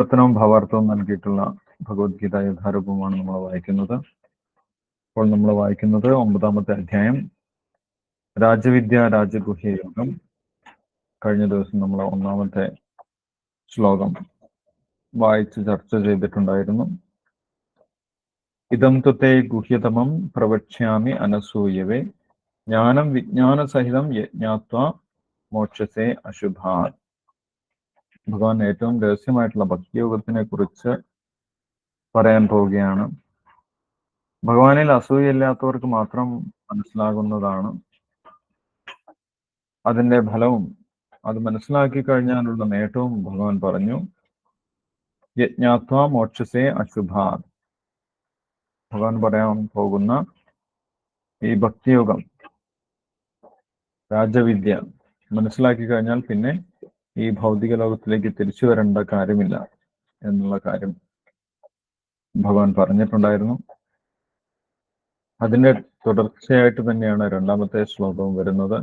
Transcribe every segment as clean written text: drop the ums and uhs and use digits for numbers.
വിവർത്തനവും ഭാവാർത്ഥവും നൽകിയിട്ടുള്ള ഭഗവത്ഗീത യഥാരൂപമാണ് നമ്മൾ വായിക്കുന്നത്. അപ്പോൾ നമ്മൾ വായിക്കുന്നത് 9-ാമത്തെ അധ്യായം രാജവിദ്യ രാജഗുഹ്യ യോഗം. കഴിഞ്ഞ ദിവസം നമ്മൾ 1-ാമത്തെ ശ്ലോകം വായിച്ച് ചർച്ച ചെയ്തിട്ടുണ്ടായിരുന്നു. ഇദം ത്വത്തെ ഗുഹ്യതമം പ്രവക്ഷ്യാമി അനസൂയവേ ജ്ഞാനം വിജ്ഞാനസഹിതം യജ്ഞാത്വാ മോക്ഷസേ അശുഭാത്. ഭഗവാൻ ഏറ്റവും രഹസ്യമായിട്ടുള്ള ഭക്തിയോഗത്തിനെ കുറിച്ച് പറയാൻ പോവുകയാണ്. ഭഗവാനിൽ അസൂയയില്ലാത്തവർക്ക് മാത്രം മനസ്സിലാകുന്നതാണ് അതിന്റെ ഫലവും. അത് മനസ്സിലാക്കി കഴിഞ്ഞാലുള്ള നേട്ടവും ഭഗവാൻ പറഞ്ഞു. യജ്ഞാത്വാ മോക്ഷസേ അശുഭാത്. ഭഗവാൻ പറയാൻ പോകുന്ന ഈ ഭക്തിയോഗം, രാജവിദ്യ മനസ്സിലാക്കി കഴിഞ്ഞാൽ പിന്നെ ഈ ഭൗതിക ലോകത്തിലേക്ക് തിരിച്ചു വരേണ്ട കാര്യമില്ല എന്നുള്ള കാര്യം ഭഗവാൻ പറഞ്ഞിട്ടുണ്ടായിരുന്നു. അതിന്റെ തുടർച്ചയായിട്ട് തന്നെയാണ് 2-ാമത്തെ ശ്ലോകവും വരുന്നത്.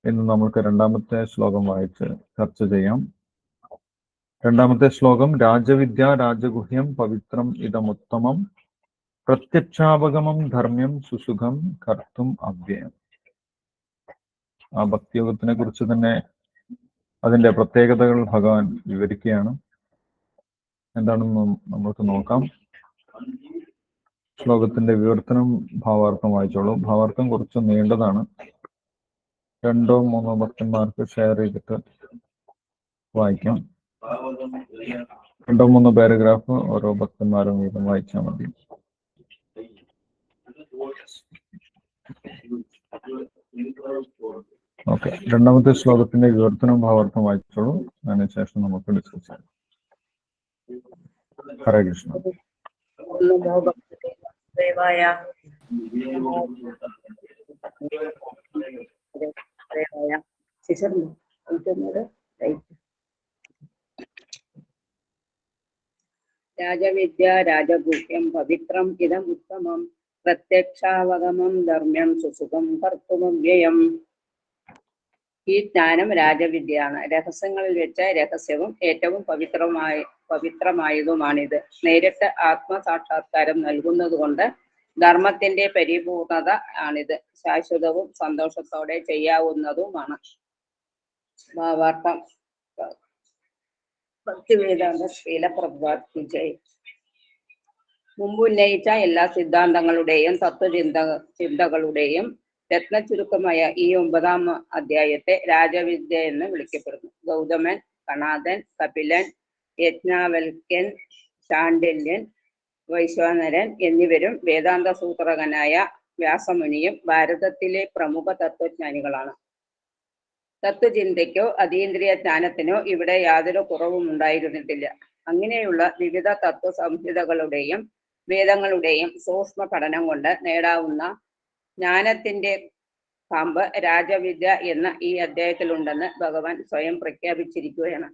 ഇന്ന് നമുക്ക് 2-ാമത്തെ ശ്ലോകം വായിച്ച് ചർച്ച ചെയ്യാം. 2-ാമത്തെ ശ്ലോകം രാജവിദ്യ രാജഗുഹ്യം പവിത്രം ഇതമുത്തമം പ്രത്യക്ഷാവഗമം ധർമ്മ്യം സുസുഖം കർത്തും അവ്യയം. ആ ഭക്തിയോഗത്തിനെ കുറിച്ച് തന്നെ അതിന്റെ പ്രത്യേകതകൾ ഭഗവാൻ വിവരിക്കുകയാണ്. എന്താണെന്ന് നമുക്ക് നോക്കാം. ശ്ലോകത്തിന്റെ വിവർത്തനം ഭാവാർത്ഥം വായിച്ചോളൂ. ഭാവാർത്ഥം കുറച്ച് നീണ്ടതാണ്. 2-3 ഭക്തന്മാർക്ക് ഷെയർ ചെയ്തിട്ട് വായിക്കാം. 2-3 പാരഗ്രാഫ് ഓരോ ഭക്തന്മാരും വീതം വായിച്ചാൽ മതി. ഓക്കെ, 2-ാമത്തെ ശ്ലോകത്തിന്റെ വിവർത്തനം ഭാവാർത്ഥം വായിച്ചോളൂ. അതിനുശേഷം നമുക്ക് ഡിസ്കസ് ചെയ്യാം. ഹരേ കൃഷ്ണ. രാജവിദ്യ രാജഗുഹ്യം പവിത്രം ഇദം ഉത്തമം പ്രത്യക്ഷാവഗമം ധർമ്മ്യം സുസുഖം കർത്തുമവ്യയം. ഈ ജ്ഞാനം രാജവിദ്യയാണ്. രഹസ്യങ്ങളിൽ വെച്ച് രഹസ്യവും ഏറ്റവും പവിത്രമായതുമാണിത്. നേരിട്ട് ആത്മസാക്ഷാത്കാരം നൽകുന്നത് കൊണ്ട് ധർമ്മത്തിന്റെ പരിപൂർണത ആണിത്. ശാശ്വതവും സന്തോഷത്തോടെ ചെയ്യാവുന്നതുമാണ്. ഭാവാർത്ഥം. ഭക്തിവേദാന്ത ശ്രീല പ്രഭുപാദ് വിജയ്. മുമ്പ് ഉന്നയിച്ച എല്ലാ സിദ്ധാന്തങ്ങളുടെയും ചിന്തകളുടെയും രത്നചുരുക്കമായ ഈ 9-ാം അധ്യായത്തെ രാജവിദ്യ എന്ന് വിളിക്കപ്പെടുന്നു. ഗൗതമൻ, കണാദൻ, കപിലൻ, യജ്ഞാവൽക്യൻ, ശാണ്ഡില്യൻ, വൈശ്വാനരൻ എന്നിവരും വേദാന്ത സൂത്രകനായ വ്യാസമുനിയും ഭാരതത്തിലെ പ്രമുഖ തത്വജ്ഞാനികളാണ്. തത്വചിന്തയ്ക്കോ അതീന്ദ്രിയ ജ്ഞാനത്തിനോ ഇവിടെ യാതൊരു കുറവും ഉണ്ടായിരുന്നിട്ടില്ല. അങ്ങനെയുള്ള വിവിധ തത്വ സംഹിതകളുടെയും വേദങ്ങളുടെയും സൂക്ഷ്മ പഠനം കൊണ്ട് നേടാവുന്ന ജ്ഞാനത്തിന്റെ കാമ്പ് രാജവിദ്യ എന്ന ഈ അധ്യായത്തിലുണ്ടെന്ന് ഭഗവാൻ സ്വയം പ്രഖ്യാപിച്ചിരിക്കുകയാണ്.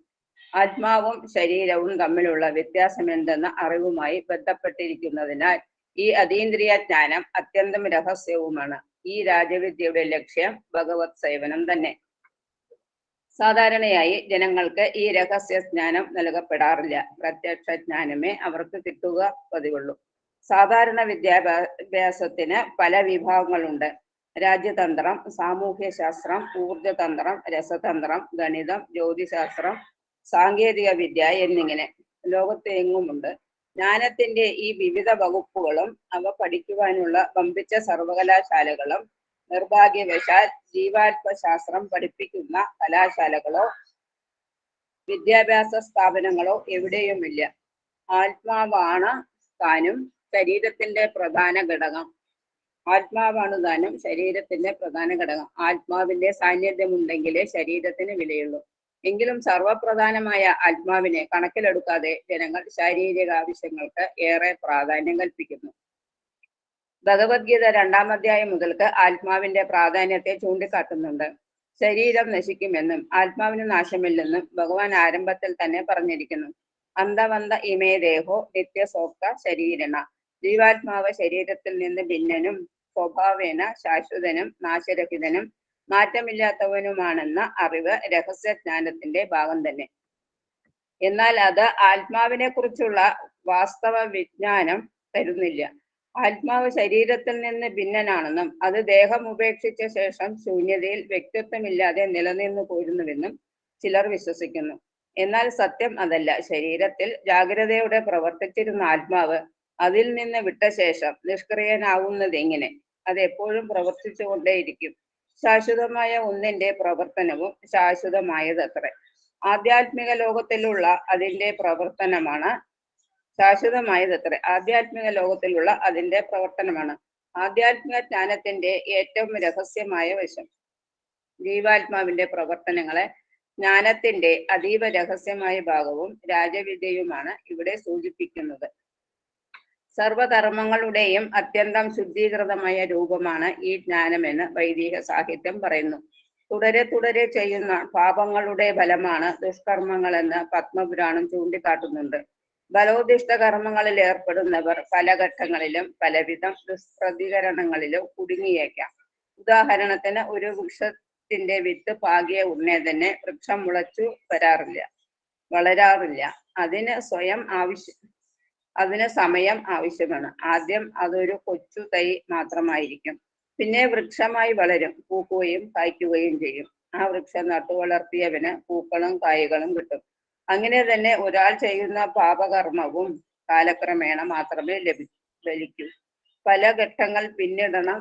ആത്മാവും ശരീരവും തമ്മിലുള്ള വ്യത്യാസമെന്തെന്ന അറിവുമായി ബന്ധപ്പെട്ടിരിക്കുന്നതിനാൽ ഈ അതീന്ദ്രിയ ജ്ഞാനം അത്യന്തം രഹസ്യവുമാണ്. ഈ രാജവിദ്യയുടെ ലക്ഷ്യം ഭഗവത് സേവനം തന്നെ. സാധാരണയായി ജനങ്ങൾക്ക് ഈ രഹസ്യ ജ്ഞാനം നൽകപ്പെടാറില്ല. പ്രത്യക്ഷ ജ്ഞാനമേ അവർക്ക് കിട്ടുക പതിവുള്ളൂ. സാധാരണ വിദ്യാഭ്യാസത്തിന് പല വിഭാഗങ്ങളുണ്ട്. രാജ്യതന്ത്രം, സാമൂഹ്യശാസ്ത്രം, ഊർജതന്ത്രം, രസതന്ത്രം, ഗണിതം, ജ്യോതിശാസ്ത്രം, സാങ്കേതിക വിദ്യ എന്നിങ്ങനെ ലോകത്തെങ്ങുമുണ്ട്. ജ്ഞാനത്തിന്റെ ഈ വിവിധ വകുപ്പുകളും അവ പഠിക്കുവാനുള്ള വമ്പിച്ച സർവകലാശാലകളും നിർഭാഗ്യവശാൽ ജീവാത്മശാസ്ത്രം പഠിപ്പിക്കുന്ന കലാശാലകളോ വിദ്യാഭ്യാസ സ്ഥാപനങ്ങളോ എവിടെയുമില്ല. ആത്മാവാണ് താനും ശരീരത്തിന്റെ പ്രധാന ഘടകം. ആത്മാവിന്റെ സാന്നിധ്യമുണ്ടെങ്കിലേ ശരീരത്തിന് വിലയുള്ളൂ. എങ്കിലും സർവപ്രധാനമായ ആത്മാവിനെ കണക്കിലെടുക്കാതെ ജനങ്ങൾ ശാരീരിക ആവശ്യങ്ങൾക്ക് ഏറെ പ്രാധാന്യം കൽപ്പിക്കുന്നു. ഭഗവത്ഗീത 2-ാം അധ്യായം മുതൽക്ക് ആത്മാവിന്റെ പ്രാധാന്യത്തെ ചൂണ്ടിക്കാട്ടുന്നുണ്ട്. ശരീരം നശിക്കുമെന്നും ആത്മാവിന് നാശമില്ലെന്നും ഭഗവാൻ ആരംഭത്തിൽ തന്നെ പറഞ്ഞിരിക്കുന്നു. അന്തവന്ത ഇമേ ദേഹോ നിത്യസോക്ത ശരീരണ. ജീവാത്മാവ് ശരീരത്തിൽ നിന്ന് ഭിന്നനും സ്വഭാവേന ശാശ്വതനും നാശരഹിതനും മാറ്റമില്ലാത്തവനുമാണെന്ന അറിവ് രഹസ്യജ്ഞാനത്തിന്റെ ഭാഗം തന്നെ. എന്നാൽ അത് ആത്മാവിനെ കുറിച്ചുള്ള വാസ്തവ വിജ്ഞാനം തരുന്നില്ല. ആത്മാവ് ശരീരത്തിൽ നിന്ന് ഭിന്നനാണെന്നും അത് ദേഹം ഉപേക്ഷിച്ച ശേഷം ശൂന്യതയിൽ വ്യക്തിത്വമില്ലാതെ നിലനിന്നു പോരുന്നുവെന്നും ചിലർ വിശ്വസിക്കുന്നു. എന്നാൽ സത്യം അതല്ല. ശരീരത്തിൽ ജാഗ്രതയോടെ പ്രവർത്തിച്ചിരുന്ന ആത്മാവ് അതിൽ നിന്ന് വിട്ട ശേഷം നിഷ്ക്രിയനാവുന്നതെങ്ങനെ? അത് എപ്പോഴും പ്രവർത്തിച്ചുകൊണ്ടേയിരിക്കും. ശാശ്വതമായ ഒന്നിന്റെ പ്രവർത്തനവും ശാശ്വതമായതത്രേ. ആധ്യാത്മിക ലോകത്തിലുള്ള അതിന്റെ പ്രവർത്തനമാണ് ആധ്യാത്മിക ജ്ഞാനത്തിന്റെ ഏറ്റവും രഹസ്യമായ വശം. ജീവാത്മാവിന്റെ പ്രവർത്തനങ്ങളെ ജ്ഞാനത്തിന്റെ അതീവ രഹസ്യമായ ഭാഗവും രാജവിദ്യയുമാണ് ഇവിടെ സൂചിപ്പിക്കുന്നത്. സർവധർമ്മങ്ങളുടെയും അത്യന്തം ശുദ്ധീകൃതമായ രൂപമാണ് ഈ ജ്ഞാനമെന്ന് വൈദിക സാഹിത്യം പറയുന്നു. തുടരെ തുടരെ ചെയ്യുന്ന പാപങ്ങളുടെ ഫലമാണ് ദുഷ്കർമ്മങ്ങളെന്ന് പത്മപുരാണം ചൂണ്ടിക്കാട്ടുന്നുണ്ട്. ബലോദിഷ്ട കർമ്മങ്ങളിൽ ഏർപ്പെടുന്നവർ പല ഘട്ടങ്ങളിലും പലവിധം ദുഷ്പ്രതികരണങ്ങളിലും കുടുങ്ങിയേക്കാം. ഉദാഹരണത്തിന്, ഒരു വൃക്ഷത്തിന്റെ വിത്ത് പാകിയ ഉടനെ തന്നെ വൃക്ഷം മുളച്ചു വളരാറില്ല. അതിന് സമയം ആവശ്യമാണ്. ആദ്യം അതൊരു കൊച്ചു തൈ മാത്രമായിരിക്കും. പിന്നെ വൃക്ഷമായി വളരും, പൂക്കുകയും കായ്ക്കുകയും ചെയ്യും. ആ വൃക്ഷം നട്ടു വളർത്തിയവന് പൂക്കളും കായ്കളും കിട്ടും. അങ്ങനെ തന്നെ ഒരാൾ ചെയ്യുന്ന പാപകർമ്മവും കാലക്രമേണ മാത്രമേ ഫലിക്കൂ. പല ഘട്ടങ്ങൾ പിന്നിടണം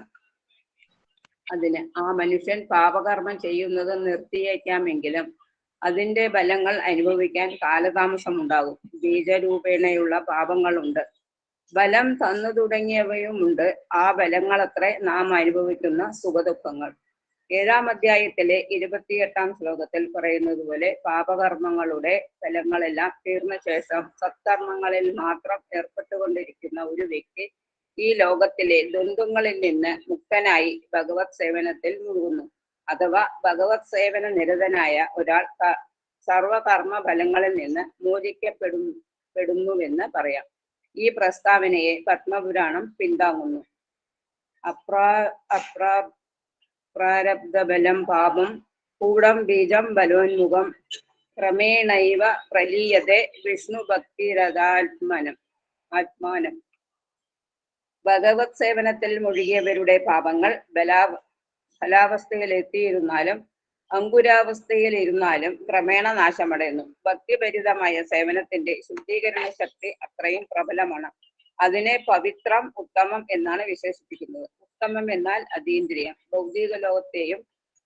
അതിന്. ആ മനുഷ്യൻ പാപകർമ്മം ചെയ്യുന്നത് നിർത്തിയേക്കാമെങ്കിലും അതിന്റെ ഫലങ്ങൾ അനുഭവിക്കാൻ കാലതാമസമുണ്ടാകും. ബീജരൂപേണയുള്ള പാപങ്ങളുണ്ട്, ബലം തന്നു തുടങ്ങിയവയുമുണ്ട്. ആ ബലങ്ങളത്രേ നാം അനുഭവിക്കുന്ന സുഖദുഃഖങ്ങൾ. 7-ാം അധ്യായത്തിലെ 28-ാം ശ്ലോകത്തിൽ പറയുന്നത് പോലെ പാപകർമ്മങ്ങളുടെ ഫലങ്ങളെല്ലാം തീർന്ന ശേഷം സത്കർമ്മങ്ങളിൽ മാത്രം ഏർപ്പെട്ടുകൊണ്ടിരിക്കുന്ന ഒരു വ്യക്തി ഈ ലോകത്തിലെ ദ്വന്ദ്ങ്ങളിൽ നിന്ന് മുക്തനായി ഭഗവത് സേവനത്തിൽ മുഴുകുന്നു. അഥവാ ഭഗവത് സേവന നിരതനായ ഒരാൾ സർവകർമ്മ ഫലങ്ങളിൽ നിന്ന് മോചിക്കപ്പെടുന്നുവെന്ന് പറയാം. ഈ പ്രസ്താവനയെ പത്മപുരാണം പിന്താങ്ങുന്നു. പ്രാരബ്ധബലം പാപം കൂടം ബീജം ബലോന്മുഖം ക്രമേണൈവ പ്രലീയത്തെ വിഷ്ണുഭക്തിരഥാത്മാനം. ഭഗവത് സേവനത്തിൽ മുഴുകിയവരുടെ പാപങ്ങൾ ഫലാവസ്ഥയിൽ എത്തിയിരുന്നാലും അങ്കുരാവസ്ഥയിൽ ഇരുന്നാലും ക്രമേണ നാശമടയുന്നു. ഭക്തിഭരിതമായ സേവനത്തിന്റെ ശുദ്ധീകരണ ശക്തി അത്രയും പ്രബലമാണ്. അതിനെ പവിത്രം, ഉത്തമം എന്നാണ് വിശേഷിപ്പിക്കുന്നത്. ഉത്തമം എന്നാൽ അതീന്ദ്രിയം. ഭൗതിക ലോകത്തെയും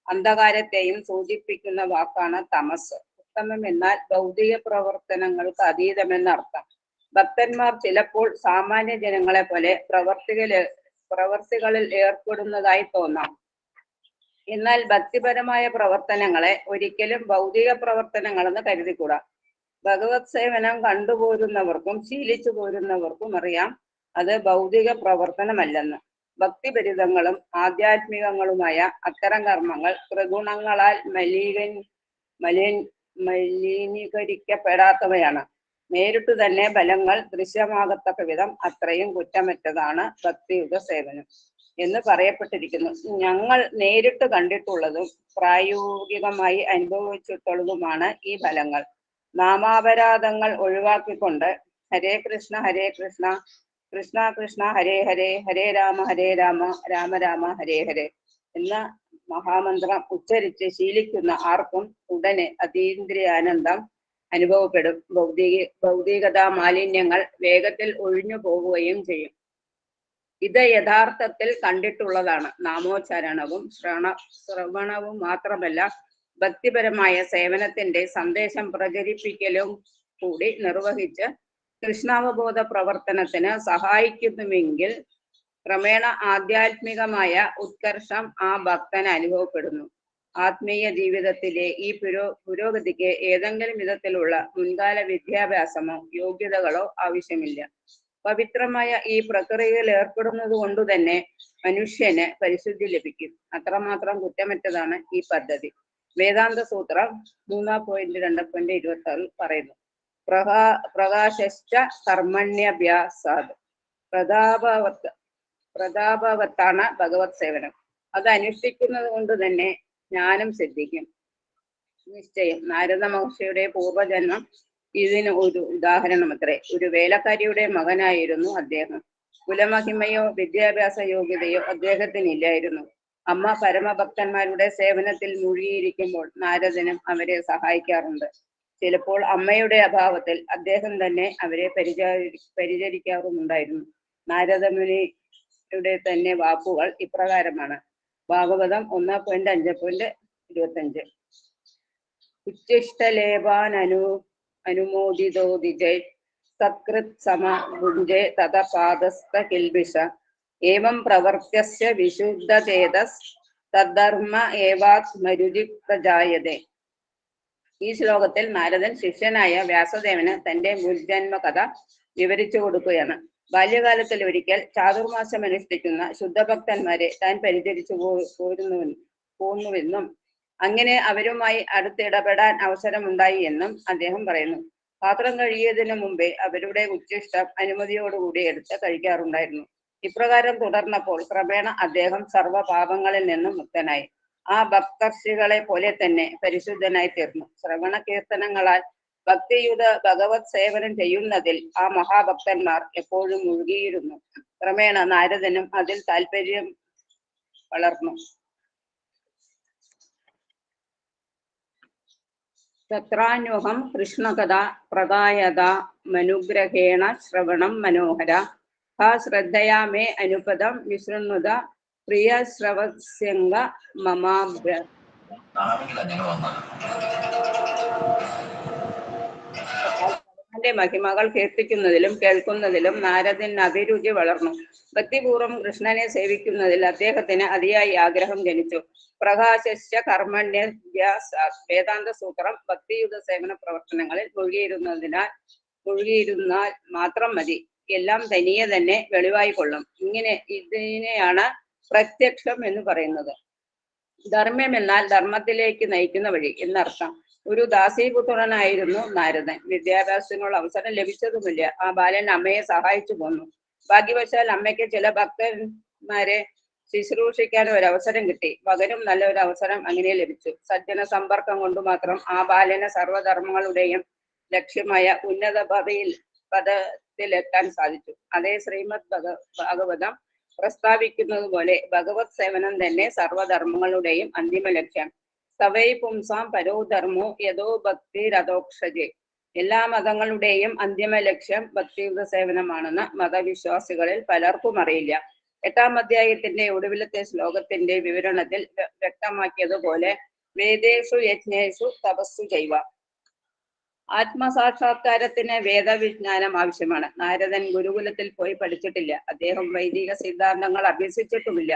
അന്ധകാരത്തെയും സൂചിപ്പിക്കുന്ന വാക്കാണ് തമസ്. ഉത്തമം എന്നാൽ ഭൗതിക പ്രവർത്തനങ്ങൾക്ക് അതീതമെന്നർത്ഥം. ഭക്തന്മാർ ചിലപ്പോൾ സാമാന്യ ജനങ്ങളെ പോലെ പ്രവർത്തികളിൽ ഏർപ്പെടുന്നതായി തോന്നാം. എന്നാൽ ഭക്തിപരമായ പ്രവർത്തനങ്ങളെ ഒരിക്കലും ഭൗതിക പ്രവർത്തനങ്ങളെന്ന് കരുതിക്കൂടാ. ഭഗവത് സേവനം കണ്ടുപോരുന്നവർക്കും ശീലിച്ചു പോരുന്നവർക്കും അറിയാം അത് ഭൗതിക പ്രവർത്തനമല്ലെന്ന്. ഭക്തിഭരിതങ്ങളും ആധ്യാത്മികങ്ങളുമായ അത്തരം കർമ്മങ്ങൾ ത്രിഗുണങ്ങളാൽ മലിനീകരിക്കപ്പെടാത്തവയാണ്. നേരിട്ടു തന്നെ ഫലങ്ങൾ ദൃശ്യമാകത്തക്ക വിധം അത്രയും കുറ്റമറ്റതാണ് ഭക്തിയുഗ സേവനം എന്ന് പറയപ്പെട്ടിരിക്കുന്നു. ഞങ്ങൾ നേരിട്ട് കണ്ടിട്ടുള്ളതും പ്രായോഗികമായി അനുഭവിച്ചിട്ടുള്ളതുമാണ് ഈ ഫലങ്ങൾ. നാമാപരാധങ്ങൾ ഒഴിവാക്കിക്കൊണ്ട് ഹരേ കൃഷ്ണ കൃഷ്ണ കൃഷ്ണ ഹരേ ഹരേ, ഹരേ രാമ രാമ രാമ ഹരേ ഹരേ എന്ന മഹാമന്ത്രം ഉച്ചരിച്ച് ശീലിക്കുന്ന ആർക്കും ഉടനെ അതീന്ദ്രിയാനന്ദം അനുഭവപ്പെടും. ഭൗതികതാ മാലിന്യങ്ങൾ വേഗത്തിൽ ഒഴിഞ്ഞു പോവുകയും ചെയ്യും. ഇത് യഥാർത്ഥത്തിൽ കണ്ടിട്ടുള്ളതാണ്. നാമോച്ചാരണവും ശ്രവണവും മാത്രമല്ല, ഭക്തിപരമായ സേവനത്തിന്റെ സന്ദേശം പ്രചരിപ്പിക്കലും കൂടി നിർവഹിച്ച് കൃഷ്ണാവബോധ പ്രവർത്തനത്തിന് സഹായിക്കുന്നുവെങ്കിൽ ക്രമേണ ആധ്യാത്മികമായ ഉത്കർഷം ആ ഭക്തന് അനുഭവപ്പെടുന്നു. ആത്മീയ ജീവിതത്തിലെ ഈ പുരോഗതിക്ക് ഏതെങ്കിലും വിധത്തിലുള്ള മുൻകാല വിദ്യാഭ്യാസമോ യോഗ്യതകളോ ആവശ്യമില്ല. പവിത്രമായ ഈ പ്രക്രിയയിൽ ഏർപ്പെടുന്നത് കൊണ്ട് തന്നെ മനുഷ്യന് പരിശുദ്ധി ലഭിക്കും. അത്രമാത്രം കുറ്റമറ്റതാണ് ഈ പദ്ധതി. വേദാന്ത സൂത്രം 3.2.26 പറയുന്നു: പ്രകാശശ്ച കർമ്മണ്യഭ്യാസാത്. പ്രതാപവത്താണ് ഭഗവത് സേവനം. അത് അനുഷ്ഠിക്കുന്നത് കൊണ്ട് തന്നെ ജ്ഞാനം സിദ്ധിക്കും. നിശ്ചയം. നാരദ മഹർഷിയുടെ പൂർവജന്മം ഇതിന് ഒരു ഉദാഹരണം അത്രേ. ഒരു വേലക്കാരിയുടെ മകനായിരുന്നു അദ്ദേഹം. കുലമഹിമയോ വിദ്യാഭ്യാസ യോഗ്യതയോ അദ്ദേഹത്തിനില്ലായിരുന്നു. അമ്മ പരമഭക്തന്മാരുടെ സേവനത്തിൽ മുഴുകിയിരിക്കുമ്പോൾ നാരദനും അവരെ സഹായിക്കാറുണ്ട്. ചിലപ്പോൾ അമ്മയുടെ അഭാവത്തിൽ അദ്ദേഹം തന്നെ അവരെ പരിചരിക്കാറുമുണ്ടായിരുന്നു. നാരദമുനിയുടെ തന്നെ വാക്കുകൾ ഇപ്രകാരമാണ്. ഭാഗവതം 1.5.25. ഉച്ഛിഷ്ടലേപാൻ അനുമോദിതോ ദിജൈ സത്കൃത് സമ ഭുഞ്ജേ തത പാദസ്ഥ കിൽബിഷ ഏവം പ്രവർത്യസ്യ വിശുദ്ധചേതസ് തദ്ധർമ്മ ഏവാത്മരുചിപ്രജായതേ. ഈ ശ്ലോകത്തിൽ നാരദൻ ശിഷ്യനായ വ്യാസദേവന് തന്റെ മുൻജന്മ കഥ വിവരിച്ചു കൊടുക്കുകയാണ്. ബാല്യകാലത്തിൽ ഒരിക്കൽ ചാതുർമാസം അനുഷ്ഠിക്കുന്ന ശുദ്ധഭക്തന്മാരെ താൻ പരിചരിച്ചു പോന്നുവെന്നും അങ്ങനെ അവരുമായി അടുത്തിടപെടാൻ അവസരമുണ്ടായി എന്നും അദ്ദേഹം പറയുന്നു. പാത്രം കഴുകിയതിനു മുമ്പേ അവരുടെ ഉച്ഛിഷ്ടം അനുമതിയോടുകൂടി എടുത്ത് കഴിക്കാറുണ്ടായിരുന്നു. ഇപ്രകാരം തുടർന്നപ്പോൾ ക്രമേണ അദ്ദേഹം സർവ്വ പാപങ്ങളിൽ നിന്നും മുക്തനായി. ആ ഭക്തർഷികളെ പോലെ തന്നെ പരിശുദ്ധനായി തീർന്നു. ശ്രവണ കീർത്തനങ്ങളാൽ ഭക്തിയുത ഭഗവത് സേവനം ചെയ്യുന്നതിൽ ആ മഹാഭക്തന്മാർ എപ്പോഴും മുഴുകിയിരുന്നു. ക്രമേണ നാരദനും അതിൽ താല്പര്യം വളർന്നു. തത്രാന്വഹം കൃഷ്ണകഥ പ്രദായത മനുഗ്രഹേണ ശ്രവണം മനോഹര ഹാ ശ്രദ്ധയാ മേ അനുപദം വിശൃണുത പ്രിയ ശ്രവസ്യംഗ മമാഭ്ര. ഭഗവാന്റെ മഹിമകൾ കീർത്തിക്കുന്നതിലും കേൾക്കുന്നതിലും നാരദന് അഭിരുചി വളർന്നു. ഭക്തിപൂർവ്വം കൃഷ്ണനെ സേവിക്കുന്നതിൽ അദ്ദേഹത്തിന് അതിയായി ആഗ്രഹം ജനിച്ചു. പ്രകാശസ്യ കർമ്മണ്യഭ്യാസ വേദാന്ത സൂത്രം ഭക്തിയുത സേവന പ്രവർത്തനങ്ങളിൽ മുഴുകിയിരുന്നാൽ മാത്രം മതി. എല്ലാം തനിയെ തന്നെ വെളിവായിക്കൊള്ളും. ഇതിനെയാണ് പ്രത്യക്ഷം എന്ന് പറയുന്നത്. ധർമ്മം എന്നാൽ ധർമ്മത്തിലേക്ക് നയിക്കുന്ന വഴി എന്നർത്ഥം. ഒരു ദാസീപുത്രനായിരുന്നു നാരദൻ. വിദ്യാഭ്യാസത്തിനുള്ള അവസരം ലഭിച്ചതുമില്ല. ആ ബാലൻ അമ്മയെ സഹായിച്ചു പോന്നു. ഭാഗ്യവശാൽ അമ്മയ്ക്ക് ചില ഭക്തന്മാരെ ശുശ്രൂഷിക്കാൻ ഒരു അവസരം കിട്ടി. പകരം നല്ലൊരു അവസരം അങ്ങനെ ലഭിച്ചു. സജ്ജന സമ്പർക്കം കൊണ്ട് മാത്രം ആ ബാലന് സർവ്വധർമ്മങ്ങളുടെയും ലക്ഷ്യമായ ഉന്നത പദത്തിലെത്താൻ സാധിച്ചു. അതേ ശ്രീമദ് ഭാഗവതം പ്രസ്താവിക്കുന്നത് പോലെ ഭഗവത് സേവനം തന്നെ സർവ്വധർമ്മങ്ങളുടെയും അന്തിമ ലക്ഷ്യം. സവൈ പുംസാം പരോധർമ്മോ യഥോ ഭക്തി രഥോക്ഷജേ. എല്ലാ മതങ്ങളുടെയും അന്തിമ ലക്ഷ്യം ഭക്തിയുത സേവനമാണെന്ന് മതവിശ്വാസികളിൽ പലർക്കും അറിയില്ല. 8-ാം അധ്യായത്തിന്റെ ഒടുവിലത്തെ ശ്ലോകത്തിന്റെ വിവരണത്തിൽ വ്യക്തമാക്കിയതുപോലെ വേദേഷു യജ്ഞേഷു തപസ്സു ചെയ്വ. ആത്മസാക്ഷാത്കാരത്തിന് വേദവിജ്ഞാനം ആവശ്യമാണ്. നാരദൻ ഗുരുകുലത്തിൽ പോയി പഠിച്ചിട്ടില്ല. അദ്ദേഹം വൈദിക സിദ്ധാന്തങ്ങൾ അഭ്യസിച്ചിട്ടുമില്ല.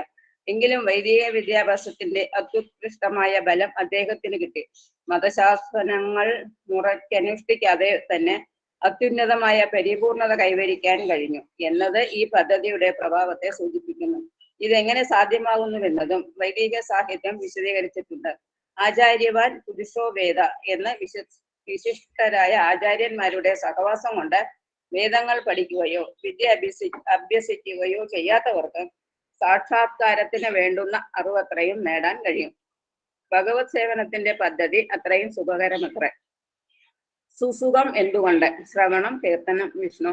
എങ്കിലും വൈദിക വിദ്യാഭ്യാസത്തിന്റെ അത്യുത്കൃഷ്ടമായ ബലം അദ്ദേഹത്തിന് കിട്ടി. മതശാസ്ത്രങ്ങൾ മുറയ്ക്കനുഷ്ഠിക്കാതെ തന്നെ അത്യുന്നതമായ പരിപൂർണത കൈവരിക്കാൻ കഴിഞ്ഞു എന്നത് ഈ പദ്ധതിയുടെ പ്രഭാവത്തെ സൂചിപ്പിക്കുന്നു. ഇതെങ്ങനെ സാധ്യമാകുന്നുവെന്നതും വൈദിക സാഹിത്യം വിശദീകരിച്ചിട്ടുണ്ട്. ആചാര്യവാൻ പുരുഷോ വേദ എന്ന് വിശിഷ്ടരായ ആചാര്യന്മാരുടെ സഹവാസം കൊണ്ട് വേദങ്ങൾ പഠിക്കുകയോ വിദ്യ അഭ്യസിക്കുകയോ ചെയ്യാത്തവർക്ക് സാക്ഷാത്കാരത്തിന് വേണ്ടുന്ന അറിവത്രയും നേടാൻ കഴിയും. ഭഗവത് സേവനത്തിന്റെ പദ്ധതി അത്രയും സുഖകരമത്രേ. സുസുഖം എന്തുകൊണ്ട്? ശ്രവണം, കീർത്തനം, വിഷ്ണു.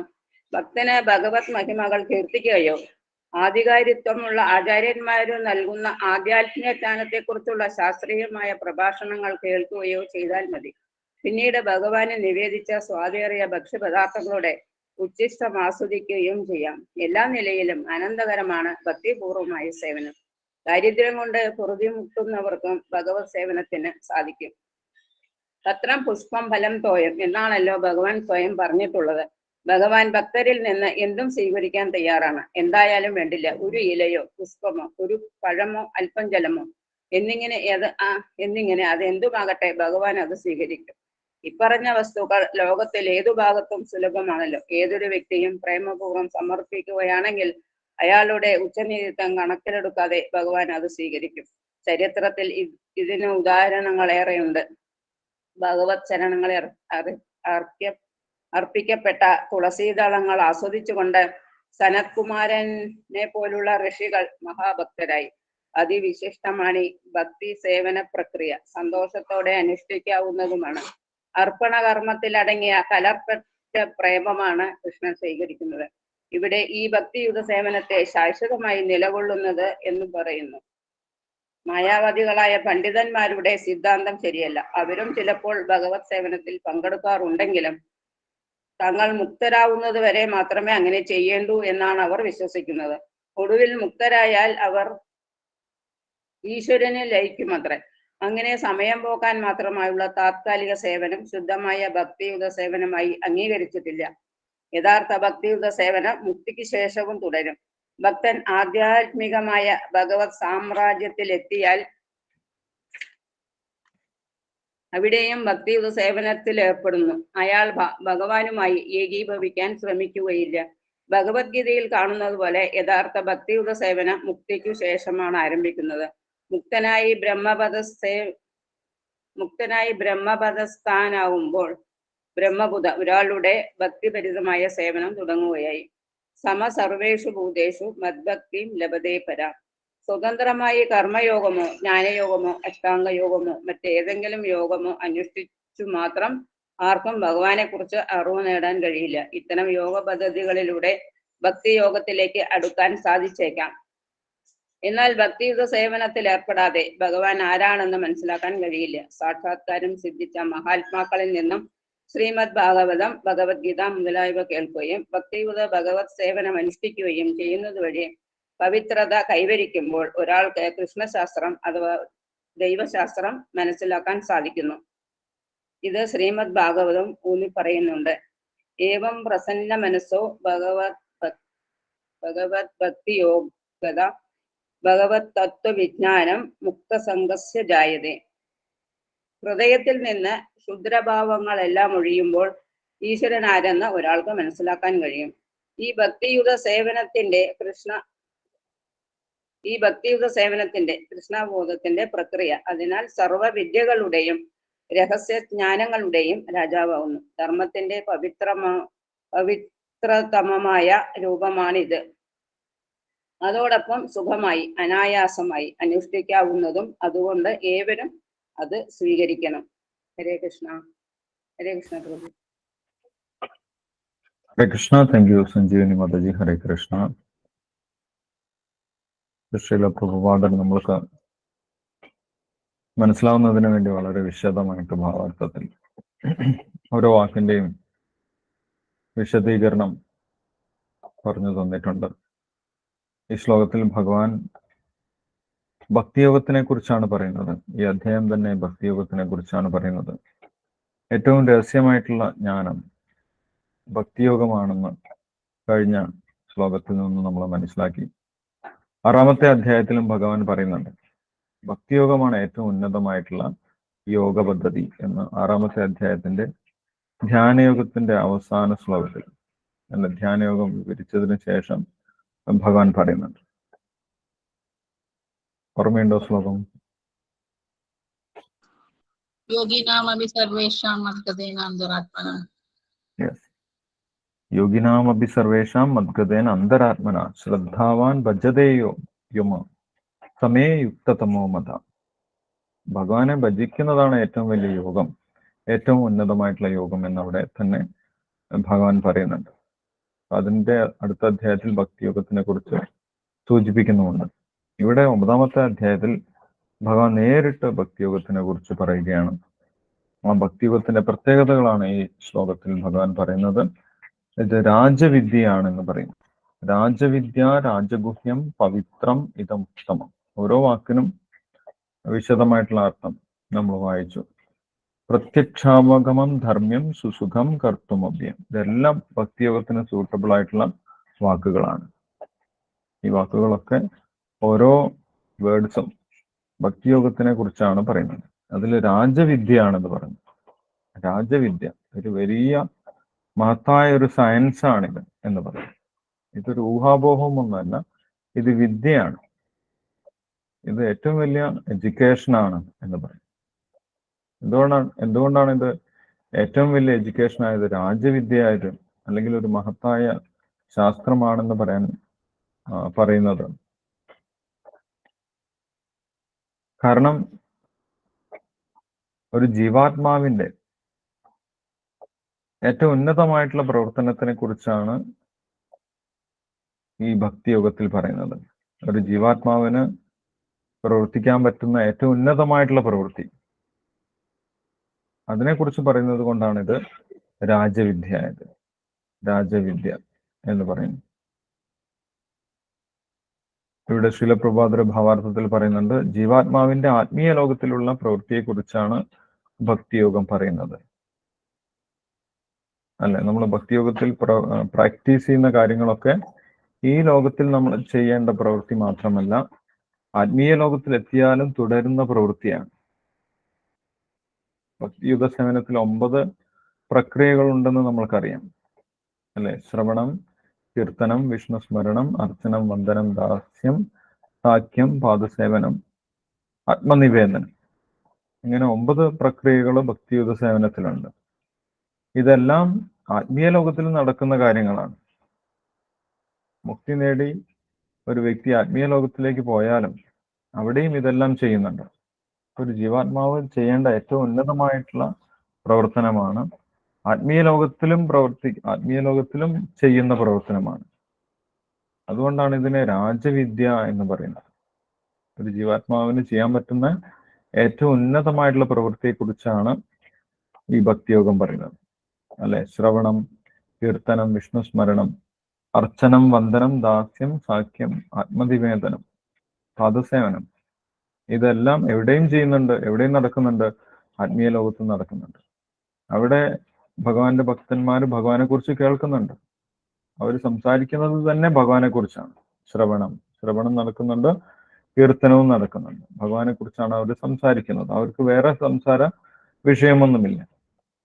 ഭക്തന് ഭഗവത് മഹിമകൾ കീർത്തിക്കുകയോ ആധികാരിത്വമുള്ള ആചാര്യന്മാര് നൽകുന്ന ആധ്യാത്മിക ജ്ഞാനത്തെക്കുറിച്ചുള്ള ശാസ്ത്രീയമായ പ്രഭാഷണങ്ങൾ കേൾക്കുകയോ ചെയ്താൽ മതി. പിന്നീട് ഭഗവാന് നിവേദിച്ച സ്വാദേറിയ ഭക്ഷ്യപദാർത്ഥങ്ങളുടെ ഉച്ഛിഷ്ടം ആസ്വദിക്കുകയും ചെയ്യാം. എല്ലാ നിലയിലും ആനന്ദകരമാണ് ഭക്തിപൂർവമായ സേവനം. ദാരിദ്ര്യം കൊണ്ട് പൊറുതിമുട്ടുന്നവർക്കും ഭഗവത് സേവനത്തിന് സാധിക്കും. പത്രം പുഷ്പം ഫലം തോയം എന്നാണല്ലോ ഭഗവാൻ സ്വയം പറഞ്ഞിട്ടുള്ളത്. ഭഗവാൻ ഭക്തരിൽ നിന്ന് എന്തും സ്വീകരിക്കാൻ തയ്യാറാണ്. എന്തായാലും വേണ്ടില്ല, ഒരു ഇലയോ പുഷ്പമോ ഒരു പഴമോ അല്പം ജലമോ എന്നിങ്ങനെ അത് എന്തുമാകട്ടെ ഭഗവാൻ അത് സ്വീകരിക്കും. ഇപ്പറഞ്ഞ വസ്തുക്കൾ ലോകത്തിൽ ഏതു ഭാഗത്തും സുലഭമാണല്ലോ. ഏതൊരു വ്യക്തിയും പ്രേമപൂർവ്വം സമർപ്പിക്കുകയാണെങ്കിൽ അയാളുടെ ഉച്ചനീതിത്വം കണക്കിലെടുക്കാതെ ഭഗവാൻ അത് സ്വീകരിക്കും. ചരിത്രത്തിൽ ഇതിന് ഉദാഹരണങ്ങൾ ഏറെയുണ്ട്. ഭഗവത് ചരണങ്ങളെ അർപ്പിക്കപ്പെട്ട തുളസീദളങ്ങൾ ആസ്വദിച്ചുകൊണ്ട് സനത്കുമാരനെ പോലുള്ള ഋഷികൾ മഹാഭക്തരായി. അതിവിശിഷ്ടമാണ് ഈ ഭക്തി സേവന പ്രക്രിയ. സന്തോഷത്തോടെ അനുഷ്ഠിക്കാവുന്നതുമാണ്. അർപ്പണകർമ്മത്തിലടങ്ങിയ കലർപ്പറ്റ പ്രേമമാണ് കൃഷ്ണൻ സ്വീകരിക്കുന്നത്. ഇവിടെ ഈ ഭക്തിയുത സേവനത്തെ ശാശ്വതമായി നിലകൊള്ളുന്നത് എന്ന് പറയുന്നു. മായാവാദികളായ പണ്ഡിതന്മാരുടെ സിദ്ധാന്തം ശരിയല്ല. അവരും ചിലപ്പോൾ ഭഗവത് സേവനത്തിൽ പങ്കെടുക്കാറുണ്ടെങ്കിലും തങ്ങൾ മുക്തരാവുന്നത് വരെ മാത്രമേ അങ്ങനെ ചെയ്യേണ്ടൂ എന്നാണ് അവർ വിശ്വസിക്കുന്നത്. ഒടുവിൽ മുക്തരായാൽ അവർ ഈശ്വരനെ ലയിക്കുമത്രേ. അങ്ങനെ സമയം പോക്കാൻ മാത്രമായുള്ള താത്കാലിക സേവനം ശുദ്ധമായ ഭക്തിയുത സേവനമായി അംഗീകരിച്ചിട്ടില്ല. യഥാർത്ഥ ഭക്തിയുത സേവനം മുക്തിക്ക് ശേഷവും തുടരും. ഭക്തൻ ആധ്യാത്മികമായ ഭഗവത് സാമ്രാജ്യത്തിലെത്തിയാൽ അവിടെയും ഭക്തിയുത സേവനത്തിൽ ഏർപ്പെടുന്നു. അയാൾ ഭഗവാനുമായി ഏകീഭവിക്കാൻ ശ്രമിക്കുകയില്ല. ഭഗവത്ഗീതയിൽ കാണുന്നത് പോലെ യഥാർത്ഥ ഭക്തിയുത സേവനം മുക്തിക്കു ശേഷമാണ് ആരംഭിക്കുന്നത്. മുക്തനായി ബ്രഹ്മപദസ്ഥാനാവുമ്പോൾ ബ്രഹ്മബുധ ഒരാളുടെ ഭക്തിപരിതമായ സേവനം തുടങ്ങുകയായി. സർവേഷു ഭൂതേഷു മദ്ഭക്തിം ലഭതേ പര. സ്വതന്ത്രമായി കർമ്മയോഗമോ ജ്ഞാനയോഗമോ അഷ്ടാംഗയോഗമോ മറ്റേതെങ്കിലും യോഗമോ അനുഷ്ഠിച്ചു മാത്രം ആർക്കും ഭഗവാനെ കുറിച്ച് അറിവ് നേടാൻ കഴിയില്ല. ഇത്തരം യോഗ പദ്ധതികളിലൂടെ ഭക്തിയോഗത്തിലേക്ക് അടുക്കാൻ സാധിച്ചേക്കാം. എന്നാൽ ഭക്തിയുത സേവനത്തിൽ ഏർപ്പെടാതെ ഭഗവാൻ ആരാണെന്ന് മനസ്സിലാക്കാൻ കഴിയില്ല. സാക്ഷാത്കാരം സിദ്ധിച്ച മഹാത്മാക്കളിൽ നിന്നും ശ്രീമദ് ഭാഗവതം, ഭഗവത്ഗീത മുതലായവ കേൾക്കുകയും ഭക്തിയുത ഭഗവത് സേവനം അനുഷ്ഠിക്കുകയും ചെയ്യുന്നത് വഴി പവിത്രത കൈവരിക്കുമ്പോൾ ഒരാൾക്ക് കൃഷ്ണശാസ്ത്രം അഥവാ ദൈവശാസ്ത്രം മനസ്സിലാക്കാൻ സാധിക്കുന്നു. ഇത് ശ്രീമദ് ഭാഗവതം ഊന്നി പറയുന്നുണ്ട്. ഏവം പ്രസന്ന മനസ്സോ ഭഗവത് ഭക്തിയോഗത ഭഗവത് തത്വവിജ്ഞാനം മുക്തസംഗസ്യ ജായതേ. ഹൃദയത്തിൽ നിന്ന് ക്ഷുദ്രഭാവങ്ങളെല്ലാം ഒഴിയുമ്പോൾ ഈശ്വരൻ ആരെന്ന് ഒരാൾക്ക് മനസ്സിലാക്കാൻ കഴിയും. ഈ ഭക്തിയുത സേവനത്തിന്റെ കൃഷ്ണബോധത്തിന്റെ പ്രക്രിയ അതിനാൽ സർവവിദ്യകളുടെയും രഹസ്യജ്ഞാനങ്ങളുടെയും രാജാവാകുന്നു. ധർമ്മത്തിന്റെ പവിത്രതമമായ രൂപമാണിത്. അതോടൊപ്പം സുഖമായി അനായാസമായി അനുഷ്ഠിക്കാവുന്നതും. അതുകൊണ്ട് ഏവരും അത് സ്വീകരിക്കണം. ഹരേ കൃഷ്ണ. ഹരേ കൃഷ്ണ പ്രഭു. ഹരേ കൃഷ്ണ. Thank you Sanjeevani Mataji. ഹരേ കൃഷ്ണ. ശ്രീല പ്രഭുപാദൻ നമ്മൾക്ക് മനസ്സിലാവുന്നതിന് വേണ്ടി വളരെ വിശദമായിട്ട് ഭാവാർത്ഥത്തിൽ ഓരോ വാക്കിന്റെയും വിശദീകരണം പറഞ്ഞു തന്നിട്ടുണ്ട്. ഈ ശ്ലോകത്തിൽ ഭഗവാൻ ഭക്തിയോഗത്തിനെ കുറിച്ചാണ് പറയുന്നത്. ഈ അധ്യായം തന്നെ ഭക്തിയോഗത്തിനെ കുറിച്ചാണ് പറയുന്നത്. ഏറ്റവും രഹസ്യമായിട്ടുള്ള ജ്ഞാനം ഭക്തിയോഗമാണെന്ന് കഴിഞ്ഞ ശ്ലോകത്തിൽ നിന്ന് നമ്മൾ മനസ്സിലാക്കി. 6-ാമത്തെ അധ്യായത്തിലും ഭഗവാൻ പറയുന്നുണ്ട് ഭക്തിയോഗമാണ് ഏറ്റവും ഉന്നതമായിട്ടുള്ള യോഗ പദ്ധതി എന്ന്. 6-ാമത്തെ അധ്യായത്തിന്റെ ധ്യാനയോഗത്തിന്റെ അവസാന ശ്ലോകത്തിൽ ധ്യാനയോഗം വിവരിച്ചതിന് ശേഷം ഭഗവാൻ പറയുന്നുണ്ട്. ഓർമ്മയുണ്ടോ ശ്ലോകം? യോഗിനാമപി സർവേഷാം മദ്ഗതേന അന്തരാത്മന. യോഗിനാമപി സർവേഷാം മദ്ഗതേന അന്തരാത്മന ശ്രദ്ധാവാൻ ഭജതേയോ യുമ സമേ യുക്തതമോ മത. ഭഗവാനെ ഭജിക്കുന്നതാണ് ഏറ്റവും വലിയ യോഗം, ഏറ്റവും ഉന്നതമായിട്ടുള്ള യോഗം എന്നവിടെ തന്നെ ഭഗവാൻ പറയുന്നുണ്ട്. അതിന്റെ അടുത്ത അധ്യായത്തിൽ ഭക്തിയോഗത്തിനെ കുറിച്ച് സൂചിപ്പിക്കുന്നുമുണ്ട്. ഇവിടെ 9-ാമത്തെ അധ്യായത്തിൽ ഭഗവാൻ നേരിട്ട് ഭക്തിയോഗത്തിനെ കുറിച്ച് പറയുകയാണ്. ആ ഭക്തിയോഗത്തിന്റെ പ്രത്യേകതകളാണ് ഈ ശ്ലോകത്തിൽ ഭഗവാൻ പറയുന്നത്. ഇത് രാജവിദ്യയാണെന്ന് പറയുന്നു. രാജവിദ്യ, രാജഗുഹ്യം, പവിത്രം, ഇതമുത്തമം. ഓരോ വാക്കിനും വിശദമായിട്ടുള്ള അർത്ഥം നമ്മൾ വായിച്ചു. പ്രത്യക്ഷാവഗമം, ധർമ്മ്യം, സുസുഖം, കർത്തുമഭ്യം. ഇതെല്ലാം ഭക്തിയോഗത്തിന് സൂട്ടബിൾ ആയിട്ടുള്ള വാക്കുകളാണ്. ഈ വാക്കുകളൊക്കെ ഓരോ വേർഡ്സും ഭക്തിയോഗത്തിനെ കുറിച്ചാണ് പറയുന്നത്. അതിൽ രാജവിദ്യയാണെന്ന് പറയുന്നത്. രാജവിദ്യ ഒരു വലിയ മഹത്തായ ഒരു സയൻസാണിത് എന്ന് പറയും. ഇതൊരു ഊഹാപോഹമൊന്നുമല്ല, ഇത് വിദ്യയാണ്. ഇത് ഏറ്റവും വലിയ എഡ്യൂക്കേഷനാണ് എന്ന് പറയും. എന്തുകൊണ്ടാണ് ഇത് ഏറ്റവും വലിയ എഡ്യൂക്കേഷൻ ആയത്, രാജവിദ്യയായത്, അല്ലെങ്കിൽ ഒരു മഹത്തായ ശാസ്ത്രമാണെന്ന് പറയുന്നത്? കാരണം ഒരു ജീവാത്മാവിന്റെ ഏറ്റവും ഉന്നതമായിട്ടുള്ള പ്രവർത്തനത്തിനെ കുറിച്ചാണ് ഈ ഭക്തിയോഗത്തിൽ പറയുന്നത്. ഒരു ജീവാത്മാവിന് പ്രവർത്തിക്കാൻ പറ്റുന്ന ഏറ്റവും ഉന്നതമായിട്ടുള്ള പ്രവൃത്തി, അതിനെക്കുറിച്ച് പറയുന്നത് കൊണ്ടാണ് ഇത് രാജവിദ്യ ആയത്. രാജവിദ്യ എന്ന് പറയുന്നു. ഇവിടെ ശിലപ്രഭാതര ഭാവാർത്ഥത്തിൽ പറയുന്നുണ്ട്, ജീവാത്മാവിന്റെ ആത്മീയ ലോകത്തിലുള്ള പ്രവൃത്തിയെ കുറിച്ചാണ് ഭക്തിയോഗം പറയുന്നത്. അല്ലെ, നമ്മൾ ഭക്തിയോഗത്തിൽ പ്രാക്ടീസ് ചെയ്യുന്ന കാര്യങ്ങളൊക്കെ ഈ ലോകത്തിൽ നമ്മൾ ചെയ്യേണ്ട പ്രവൃത്തി മാത്രമല്ല, ആത്മീയ ലോകത്തിൽ എത്തിയാലും തുടരുന്ന പ്രവൃത്തിയാണ്. ഭക്തിയുഗ സേവനത്തിൽ 9 പ്രക്രിയകൾ ഉണ്ടെന്ന് നമ്മൾക്കറിയാം, അല്ലെ? ശ്രവണം, കീർത്തനം, വിഷ്ണു സ്മരണം, അർച്ചനം, വന്ദനം, ദാസ്യം, സാഖ്യം, പാദസേവനം, ആത്മനിവേദനം. ഇങ്ങനെ 9 പ്രക്രിയകൾ ഭക്തിയുഗ സേവനത്തിലുണ്ട്. ഇതെല്ലാം ആത്മീയ ലോകത്തിൽ നടക്കുന്ന കാര്യങ്ങളാണ്. മുക്തി നേടി ഒരു വ്യക്തി ആത്മീയ ലോകത്തിലേക്ക് പോയാലും അവിടെയും ഇതെല്ലാം ചെയ്യുന്നുണ്ട്. ഒരു ജീവാത്മാവ് ചെയ്യേണ്ട ഏറ്റവും ഉന്നതമായിട്ടുള്ള പ്രവർത്തനമാണ് ആത്മീയ ലോകത്തിലും ചെയ്യുന്ന പ്രവർത്തനമാണ്. അതുകൊണ്ടാണ് ഇതിനെ രാജവിദ്യ എന്ന് പറയുന്നത്. ഒരു ജീവാത്മാവിന് ചെയ്യാൻ പറ്റുന്ന ഏറ്റവും ഉന്നതമായിട്ടുള്ള പ്രവൃത്തിയെ കുറിച്ചാണ് ഈ ഭക്തിയോഗം പറയുന്നത്, അല്ലെ? ശ്രവണം, കീർത്തനം, വിഷ്ണു സ്മരണം, അർച്ചനം, വന്ദനം, ദാസ്യം, സാഖ്യം, ആത്മനിവേദനം, പാദസേവനം. ഇതെല്ലാം എവിടെയും ചെയ്യുന്നുണ്ട്, എവിടെയും നടക്കുന്നുണ്ട്, ആത്മീയ ലോകത്ത് നടക്കുന്നുണ്ട്. അവിടെ ഭഗവാന്റെ ഭക്തന്മാർ ഭഗവാനെ കുറിച്ച് കേൾക്കുന്നുണ്ട്. അവർ സംസാരിക്കുന്നത് തന്നെ ഭഗവാനെ കുറിച്ചാണ്. ശ്രവണം നടക്കുന്നുണ്ട്, കീർത്തനവും നടക്കുന്നുണ്ട്. ഭഗവാനെ കുറിച്ചാണ് അവർ സംസാരിക്കുന്നത്. അവർക്ക് വേറെ സംസാര വിഷയമൊന്നുമില്ല.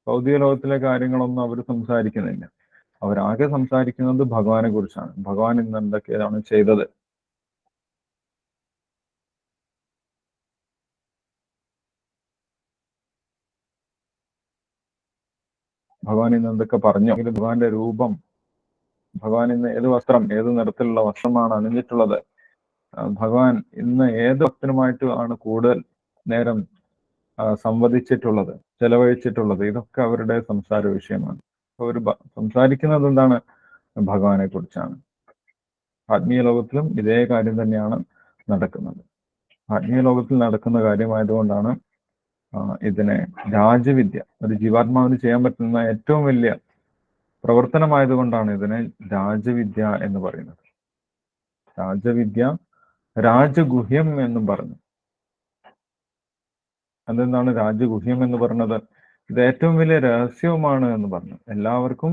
ഭൗതിക ലോകത്തിലെ കാര്യങ്ങളൊന്നും അവർ സംസാരിക്കുന്നില്ല. അവരാകെ സംസാരിക്കുന്നത് ഭഗവാനെ കുറിച്ചാണ്. ഭഗവാൻ ഇന്ന് എന്തൊക്കെയാണ് ചെയ്തത്, ഭഗവാൻ ഇന്ന് എന്തൊക്കെ പറഞ്ഞു, ഭഗവാന്റെ രൂപം, ഭഗവാൻ ഇന്ന് ഏത് വസ്ത്രം, ഏത് നിറത്തിലുള്ള വസ്ത്രമാണ് അണിഞ്ഞിട്ടുള്ളത്, ഭഗവാൻ ഇന്ന് ഏത് ഭക്തനുമായിട്ട് ആണ് കൂടുതൽ നേരം സംവദിച്ചിട്ടുള്ളത്, ചെലവഴിച്ചിട്ടുള്ളത്, ഇതൊക്കെ അവരുടെ സംസാര വിഷയമാണ്. അവർ സംസാരിക്കുന്നത് എന്താണ്? ഭഗവാനെ കുറിച്ചാണ്. ആത്മീയ ലോകത്തിലും ഇതേ കാര്യം തന്നെയാണ് നടക്കുന്നത്. ആത്മീയ ലോകത്തിൽ നടക്കുന്ന കാര്യമായതുകൊണ്ടാണ് ഇതിനെ രാജവിദ്യ, ഒരു ജീവാത്മാവിന് ചെയ്യാൻ പറ്റുന്ന ഏറ്റവും വലിയ പ്രവർത്തനമായതുകൊണ്ടാണ് ഇതിനെ രാജവിദ്യ എന്ന് പറയുന്നത്. രാജവിദ്യ, രാജഗുഹ്യം എന്നും പറഞ്ഞു. അതെന്താണ് രാജഗുഹ്യം എന്ന് പറഞ്ഞത്? ഇത് ഏറ്റവും വലിയ രഹസ്യവുമാണ് എന്ന് പറഞ്ഞു. എല്ലാവർക്കും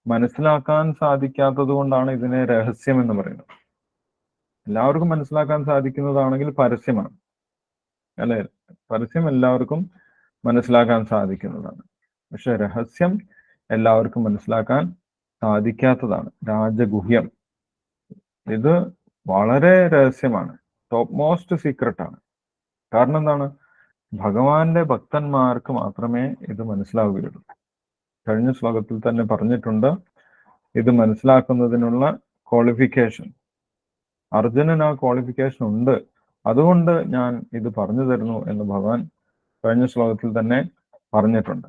മനസ്സിലാക്കാൻ സാധിക്കാത്തത് കൊണ്ടാണ് ഇതിനെ രഹസ്യം എന്ന് പറയുന്നത്. എല്ലാവർക്കും മനസ്സിലാക്കാൻ സാധിക്കുന്നതാണെങ്കിൽ പരസ്യമാണ്, അല്ലെ? പരസ്യം എല്ലാവർക്കും മനസ്സിലാക്കാൻ സാധിക്കുന്നതാണ്. പക്ഷെ രഹസ്യം എല്ലാവർക്കും മനസ്സിലാക്കാൻ സാധിക്കാത്തതാണ്. രാജഗുഹ്യം ഇത് വളരെ രഹസ്യമാണ്, ടോപ്പ് മോസ്റ്റ് സീക്രട്ടാണ്. കാരണം എന്താണ്? ഭഗവാന്റെ ഭക്തന്മാർക്ക് മാത്രമേ ഇത് മനസ്സിലാവുകയുള്ളൂ. കഴിഞ്ഞ ശ്ലോകത്തിൽ തന്നെ പറഞ്ഞിട്ടുണ്ട്, ഇത് മനസ്സിലാക്കുന്നതിനുള്ള ക്വാളിഫിക്കേഷൻ, അർജുനന് ആ ക്വാളിഫിക്കേഷൻ ഉണ്ട്, അതുകൊണ്ട് ഞാൻ ഇത് പറഞ്ഞു തരുന്നു എന്ന് ഭഗവാൻ കഴിഞ്ഞ ശ്ലോകത്തിൽ തന്നെ പറഞ്ഞിട്ടുണ്ട്,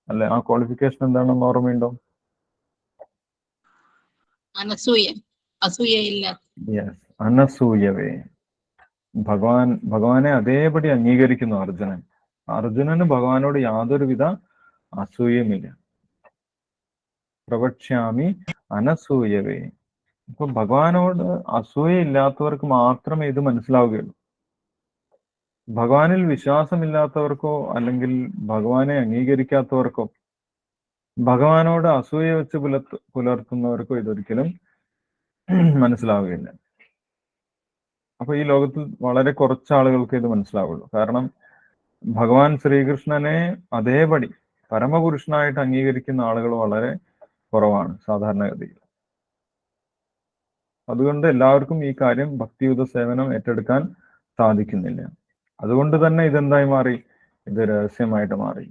അല്ലെ? ആ ക്വാളിഫിക്കേഷൻ എന്താണെന്ന് ഓർമ്മയുണ്ടോ? യെസ്, അനസൂയവേ. ഭഗവാനെ അതേപടി അംഗീകരിക്കുന്നു അർജുനൻ. അർജുനന് ഭഗവാനോട് യാതൊരുവിധ അസൂയമില്ല. പ്രവക്ഷ്യാമി അനസൂയവേ. ഇപ്പൊ ഭഗവാനോട് അസൂയ ഇല്ലാത്തവർക്ക് മാത്രമേ ഇത് മനസ്സിലാവുകയുള്ളൂ. ഭഗവാനിൽ വിശ്വാസമില്ലാത്തവർക്കോ അല്ലെങ്കിൽ ഭഗവാനെ അംഗീകരിക്കാത്തവർക്കോ, ഭഗവാനോട് അസൂയ വെച്ച് പുലർത്തുന്നവർക്കോ ഇതൊരിക്കലും മനസ്സിലാവുകയില്ല. അപ്പൊ ഈ ലോകത്തിൽ വളരെ കുറച്ച് ആളുകൾക്ക് ഇത് മനസ്സിലാവുള്ളൂ. കാരണം ഭഗവാൻ ശ്രീകൃഷ്ണനെ അതേപടി പരമപുരുഷനായിട്ട് അംഗീകരിക്കുന്ന ആളുകൾ വളരെ കുറവാണ് സാധാരണഗതിയിൽ. അതുകൊണ്ട് എല്ലാവർക്കും ഈ കാര്യം ഭക്തിയുത സേവനം ഏറ്റെടുക്കാൻ സാധിക്കുന്നില്ല. അതുകൊണ്ട് തന്നെ ഇതെന്തായി മാറി? ഇത് രഹസ്യമായിട്ട് മാറി.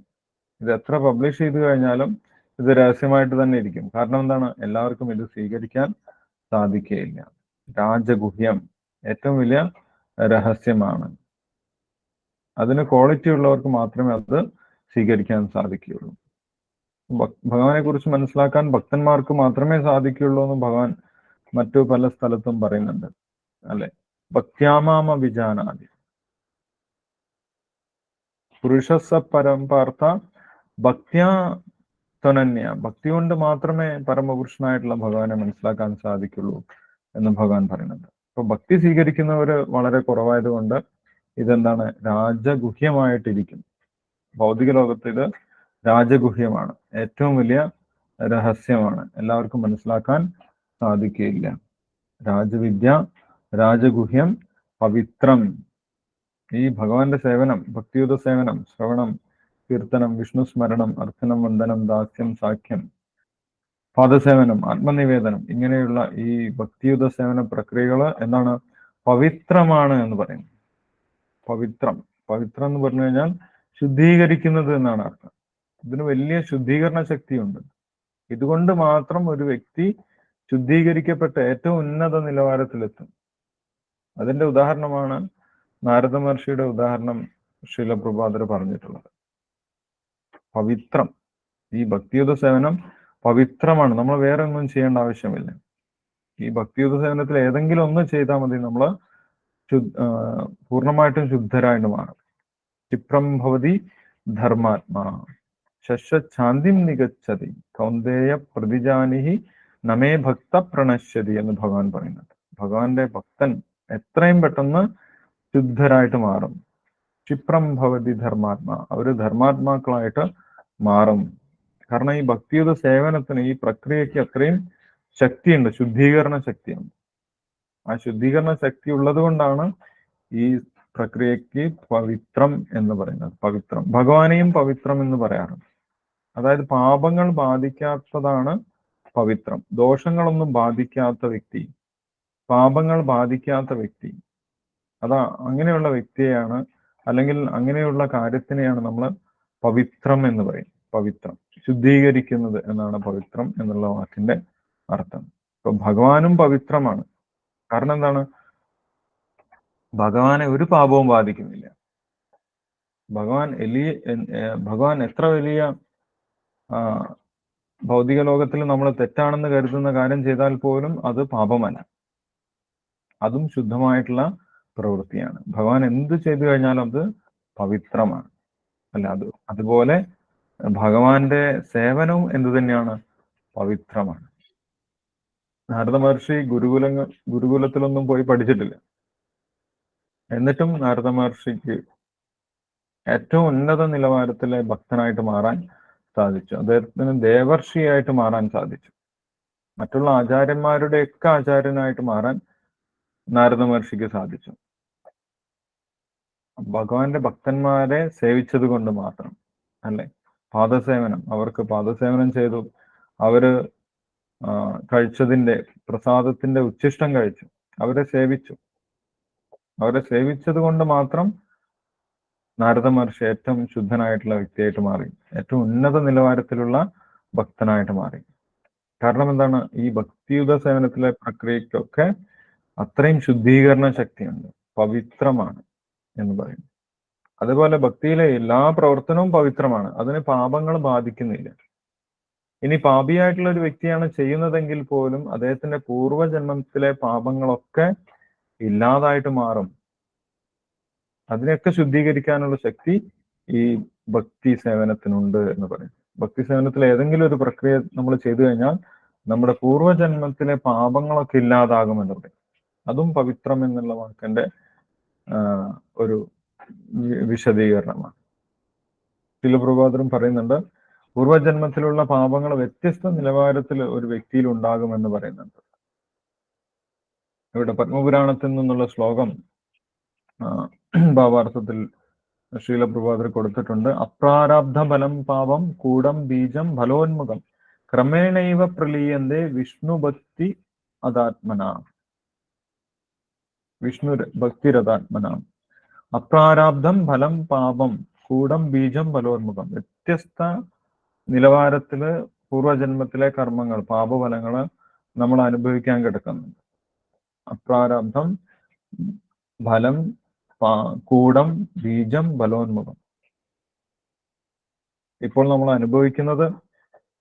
ഇത് എത്ര പബ്ലിഷ് ചെയ്തു കഴിഞ്ഞാലും ഇത് രഹസ്യമായിട്ട് തന്നെ ഇരിക്കും. കാരണം എന്താണ്? എല്ലാവർക്കും ഇത് സ്വീകരിക്കാൻ സാധിക്കുകയില്ല. രാജഗുഹ്യം ഏറ്റവും വലിയ രഹസ്യമാണ്. അതിന് ക്വാളിറ്റി ഉള്ളവർക്ക് മാത്രമേ അത് സ്വീകരിക്കാൻ സാധിക്കുകയുള്ളൂ. ഭഗവാനെ കുറിച്ച് മനസ്സിലാക്കാൻ ഭക്തന്മാർക്ക് മാത്രമേ സാധിക്കുള്ളൂ എന്ന് ഭഗവാൻ മറ്റു പല സ്ഥലത്തും പറയുന്നുണ്ട്, അല്ലെ? ഭക്ത്യാമാമ വിജാനാദി പുരുഷസ പരം പാർത്ഥ ഭക്ത്യാ ത്വനന്യ. ഭക്തി കൊണ്ട് മാത്രമേ പരമപുരുഷനായിട്ടുള്ള ഭഗവാനെ മനസ്സിലാക്കാൻ സാധിക്കുള്ളൂ എന്ന് ഭഗവാൻ പറയുന്നുണ്ട്. അപ്പൊ ഭക്തി സ്വീകരിക്കുന്നവര് വളരെ കുറവായതുകൊണ്ട് ഇതെന്താണ്, രാജഗുഹ്യമായിട്ടിരിക്കും. ഭൗതിക ലോകത്ത് ഇത് രാജഗുഹ്യമാണ്, ഏറ്റവും വലിയ രഹസ്യമാണ്, എല്ലാവർക്കും മനസ്സിലാക്കാൻ സാധിക്കുകയില്ല. രാജവിദ്യ, രാജഗുഹ്യം, പവിത്രം. ഈ ഭഗവാന്റെ സേവനം, ഭക്തിയുത സേവനം, ശ്രവണം, കീർത്തനം, വിഷ്ണു സ്മരണം, അർച്ചനം, വന്ദനം, ദാസ്യം, സാഖ്യം, പാദസേവനം, ആത്മനിവേദനം, ഇങ്ങനെയുള്ള ഈ ഭക്തിയുത സേവന പ്രക്രിയകള് എന്താണ്, പവിത്രമാണ് എന്ന് പറയുന്നു. പവിത്രം, പവിത്രം എന്ന് പറഞ്ഞു കഴിഞ്ഞാൽ ശുദ്ധീകരിക്കുന്നത് എന്നാണ് അർത്ഥം. ഇതിന് വലിയ ശുദ്ധീകരണ ശക്തിയുണ്ട്. ഇതുകൊണ്ട് മാത്രം ഒരു വ്യക്തി ശുദ്ധീകരിക്കപ്പെട്ട ഏറ്റവും ഉന്നത നിലവാരത്തിലെത്തും. അതിന്റെ ഉദാഹരണമാണ് നാരദ മഹർഷിയുടെ ഉദാഹരണം ശ്രീല പ്രഭുപാദർ പറഞ്ഞിട്ടുള്ളത്. പവിത്രം, ഈ ഭക്തിയുത സേവനം പവിത്രമാണ്. നമ്മൾ വേറെ ഒന്നും ചെയ്യേണ്ട ആവശ്യമില്ല. ഈ ഭക്തിയുത സേവനത്തിൽ ഏതെങ്കിലും ഒന്ന് ചെയ്താൽ മതി, നമ്മൾ പൂർണ്ണമായിട്ടും ശുദ്ധരായിട്ട് മാറും. ക്ഷിപ്രം ഭവതി ധർമാത്മാ ശാന്തിം നിഗച്ഛതി കൗന്ദേയ പ്രതിജാനിഹി നമേ ഭക്ത പ്രണശ്യതി എന്ന് ഭഗവാൻ പറയുന്നുണ്ട്. ഭഗവാന്റെ ഭക്തൻ എത്രയും പെട്ടെന്ന് ശുദ്ധരായിട്ട് മാറും. ക്ഷിപ്രം ഭവതി ധർമാത്മാ, അവര് ധർമാത്മാക്കളായിട്ട് മാറും. കാരണം ഈ ഭക്തിയുത സേവനത്തിന്, ഈ പ്രക്രിയയ്ക്ക് അത്രയും ശക്തിയുണ്ട്, ശുദ്ധീകരണ ശക്തിയുണ്ട്. ആ ശുദ്ധീകരണ ശക്തി ഉള്ളത് കൊണ്ടാണ് ഈ പ്രക്രിയയ്ക്ക് പവിത്രം എന്ന് പറയുന്നത്. പവിത്രം, ഭഗവാനെയും പവിത്രം എന്ന് പറയാറുണ്ട്. അതായത് പാപങ്ങൾ ബാധിക്കാത്തതാണ് പവിത്രം. ദോഷങ്ങളൊന്നും ബാധിക്കാത്ത വ്യക്തി, പാപങ്ങൾ ബാധിക്കാത്ത വ്യക്തി, അങ്ങനെയുള്ള വ്യക്തിയെയാണ്, അല്ലെങ്കിൽ അങ്ങനെയുള്ള കാര്യത്തിനെയാണ് നമ്മൾ പവിത്രം എന്ന് പറയും. പവിത്രം, ശുദ്ധീകരിക്കുന്നത് എന്നാണ് പവിത്രം എന്നുള്ള വാക്കിന്റെ അർത്ഥം. ഇപ്പൊ ഭഗവാനും പവിത്രമാണ്. കാരണം എന്താണ്, ഭഗവാനെ ഒരു പാപവും ബാധിക്കുന്നില്ല. ഭഗവാൻ എത്ര വലിയ ഭൗതിക ലോകത്തിൽ നമ്മൾ തെറ്റാണെന്ന് കരുതുന്ന കാര്യം ചെയ്താൽ പോലും അത് പാപമല്ല, അതും ശുദ്ധമായിട്ടുള്ള പ്രവൃത്തിയാണ്. ഭഗവാൻ എന്ത് ചെയ്തു കഴിഞ്ഞാലും അത് പവിത്രമാണ്, അല്ല? അതുപോലെ ഭഗവാന്റെ സേവനവും എന്തു തന്നെയാണ്, പവിത്രമാണ്. നാരദ മഹർഷി ഗുരുകുലത്തിലൊന്നും പോയി പഠിച്ചിട്ടില്ല. എന്നിട്ടും നാരദ മഹർഷിക്ക് ഏറ്റവും ഉന്നത നിലവാരത്തിലെ ഭക്തനായിട്ട് മാറാൻ സാധിച്ചു. അദ്ദേഹത്തിന് ദേവർഷിയായിട്ട് മാറാൻ സാധിച്ചു. മറ്റുള്ള ആചാര്യന്മാരുടെയൊക്കെ ആചാര്യനായിട്ട് മാറാൻ നാരദ മഹർഷിക്ക് സാധിച്ചു. ഭഗവാന്റെ ഭക്തന്മാരെ സേവിച്ചത് കൊണ്ട് മാത്രം, അല്ലെ? പാദസേവനം, അവർക്ക് പാദസേവനം ചെയ്തു, അവര് കഴിച്ചതിന്റെ പ്രസാദത്തിന്റെ ഉച്ഛിഷ്ടം കഴിച്ചു, അവരെ സേവിച്ചു. അവരെ സേവിച്ചത് കൊണ്ട് മാത്രം നാരദ മഹർഷി ഏറ്റവും ശുദ്ധനായിട്ടുള്ള വ്യക്തിയായിട്ട് മാറി, ഏറ്റവും ഉന്നത നിലവാരത്തിലുള്ള ഭക്തനായിട്ട് മാറി. കാരണം എന്താണ്, ഈ ഭക്തിയുത സേവനത്തിലെ പ്രക്രിയക്കൊക്കെ അത്രയും ശുദ്ധീകരണ ശക്തിയുണ്ട്, പവിത്രമാണ് എന്ന് പറയുന്നു. അതുപോലെ ഭക്തിയിലെ എല്ലാ പ്രവർത്തനവും പവിത്രമാണ്, അതിന് പാപങ്ങൾ ബാധിക്കുന്നില്ല. ഇനി പാപിയായിട്ടുള്ള ഒരു വ്യക്തിയാണ് ചെയ്യുന്നതെങ്കിൽ പോലും അദ്ദേഹത്തിന്റെ പൂർവ്വജന്മത്തിലെ പാപങ്ങളൊക്കെ ഇല്ലാതായിട്ട് മാറും. അതിനെയൊക്കെ ശുദ്ധീകരിക്കാനുള്ള ശക്തി ഈ ഭക്തി സേവനത്തിനുണ്ട് എന്ന് പറയും. ഭക്തി സേവനത്തിൽ ഏതെങ്കിലും ഒരു പ്രക്രിയ നമ്മൾ ചെയ്തു കഴിഞ്ഞാൽ നമ്മുടെ പൂർവ്വജന്മത്തിലെ പാപങ്ങളൊക്കെ ഇല്ലാതാകുമെന്ന് പറയും. അതും പവിത്രം എന്നുള്ള വാക്കിന്റെ ഒരു വിശദീകരണമാണ്. ശ്രീല പ്രഭുപാദരും പറയുന്നുണ്ട്, പൂർവ്വജന്മത്തിലുള്ള പാപങ്ങൾ വ്യത്യസ്ത നിലവാരത്തിൽ ഒരു വ്യക്തിയിൽ ഉണ്ടാകുമെന്ന് പറയുന്നുണ്ട്. ഇവിടെ പത്മപുരാണത്തിൽ നിന്നുള്ള ശ്ലോകം ഭാവാർത്ഥത്തിൽ ശ്രീല പ്രഭുപാദർ കൊടുത്തിട്ടുണ്ട്. അപ്രാരബ്ധ ബലം പാപം കൂടം ബീജം ഫലോന്മുഖം ക്രമേണൈവ പ്രലീയന്തേ വിഷ്ണുഭക്തി അതാത്മന. വിഷ്ണു ഭക്തിരതാത്മന. അപ്രാരാബ്ധം ഫലം പാപം കൂടം ബീജം ഫലോന്മുഖം. വ്യത്യസ്ത നിലവാരത്തില് പൂർവ്വജന്മത്തിലെ കർമ്മങ്ങൾ, പാപഫലങ്ങള് നമ്മൾ അനുഭവിക്കാൻ കിടക്കുന്നുണ്ട്. അപ്രാരബ്ധം, ഫലം, കൂടം, ബീജം, ഫലോന്മുഖം. ഇപ്പോൾ നമ്മൾ അനുഭവിക്കുന്നത്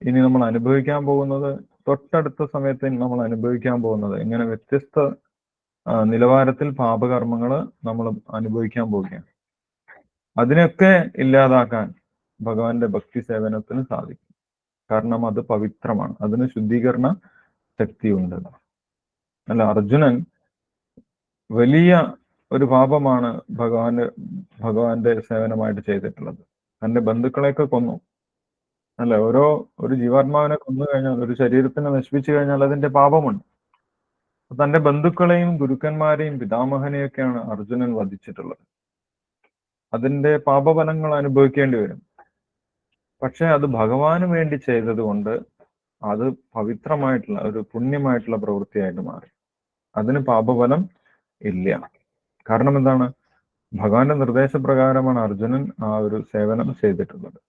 ഇനി നമ്മൾ അനുഭവിക്കാൻ പോകുന്നത്, തൊട്ടടുത്ത സമയത്ത് നമ്മൾ അനുഭവിക്കാൻ പോകുന്നത്, ഇങ്ങനെ വ്യത്യസ്ത നിലവാരത്തിൽ പാപകർമ്മങ്ങൾ നമ്മൾ അനുഭവിക്കാൻ പോവുകയാണ്. അതിനൊക്കെ ഇല്ലാതാക്കാൻ ഭഗവാന്റെ ഭക്തി സേവനത്തിന് സാധിക്കും. കാരണം അത് പവിത്രമാണ്, അതിന് ശുദ്ധീകരണ ശക്തിയുണ്ട്. അല്ല, അർജുനൻ വലിയ ഒരു പാപമാണ് ഭഗവാന്റെ സേവനമായിട്ട് ചെയ്തിട്ടുള്ളത്. തന്റെ ബന്ധുക്കളെയൊക്കെ കൊന്നു. അല്ല, ഒരു ജീവാത്മാവിനെ കൊന്നു കഴിഞ്ഞാൽ, ഒരു ശരീരത്തിനെ നശിപ്പിച്ചു കഴിഞ്ഞാൽ അതിന്റെ പാപമുണ്ട്. തന്റെ ബന്ധുക്കളെയും ഗുരുക്കന്മാരെയും പിതാമഹനെയൊക്കെയാണ് അർജുനൻ വധിച്ചിട്ടുള്ളത്. അതിന്റെ പാപഫലങ്ങൾ അനുഭവിക്കേണ്ടി വരും. പക്ഷെ അത് ഭഗവാന് വേണ്ടി ചെയ്തത് കൊണ്ട് അത് പവിത്രമായിട്ടുള്ള ഒരു പുണ്യമായിട്ടുള്ള പ്രവൃത്തിയായിട്ട് മാറി. അതിന് പാപഫലം ഇല്ല. കാരണം എന്താണ്? ഭഗവാന്റെ നിർദ്ദേശപ്രകാരമാണ് അർജുനൻ ആ ഒരു സേവനം ചെയ്തിട്ടുള്ളത്.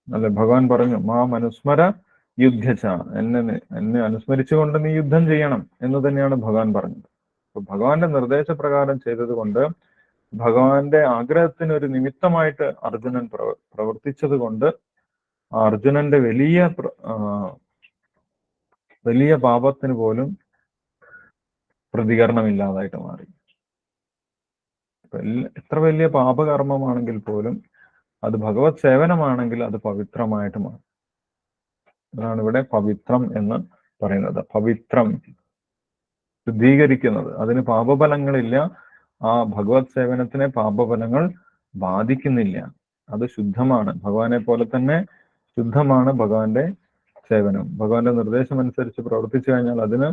അല്ലെ, ഭഗവാൻ പറഞ്ഞു, മാം അനുസ്മര യുദ്ധച്ച, എന്നെ അനുസ്മരിച്ചുകൊണ്ട് നീ യുദ്ധം ചെയ്യണം എന്ന് തന്നെയാണ് ഭഗവാൻ പറഞ്ഞത്. അപ്പൊ ഭഗവാന്റെ നിർദ്ദേശപ്രകാരം ചെയ്തത് കൊണ്ട്, ഭഗവാന്റെ ആഗ്രഹത്തിന് ഒരു നിമിത്തമായിട്ട് അർജുനൻ പ്രവർത്തിച്ചത് കൊണ്ട് അർജുനന്റെ വലിയ പാപത്തിന് പോലും പ്രതികരണമില്ലാതായിട്ട് മാറി. എത്ര വലിയ പാപകർമ്മമാണെങ്കിൽ പോലും അത് ഭഗവത് സേവനമാണെങ്കിൽ അത് പവിത്രമായിട്ട് മാറും. അതാണ് ഇവിടെ പവിത്രം എന്ന് പറയുന്നത്. പവിത്രം, ശുദ്ധീകരിക്കുന്നത്. അതിന് പാപഫലങ്ങളില്ല. ആ ഭഗവത് സേവനത്തിനെ പാപഫലങ്ങൾ ബാധിക്കുന്നില്ല. അത് ശുദ്ധമാണ്. ഭഗവാനെ പോലെ തന്നെ ശുദ്ധമാണ് ഭഗവാന്റെ സേവനം. ഭഗവാന്റെ നിർദ്ദേശം അനുസരിച്ച് പ്രവർത്തിച്ചു കഴിഞ്ഞാൽ അതിന്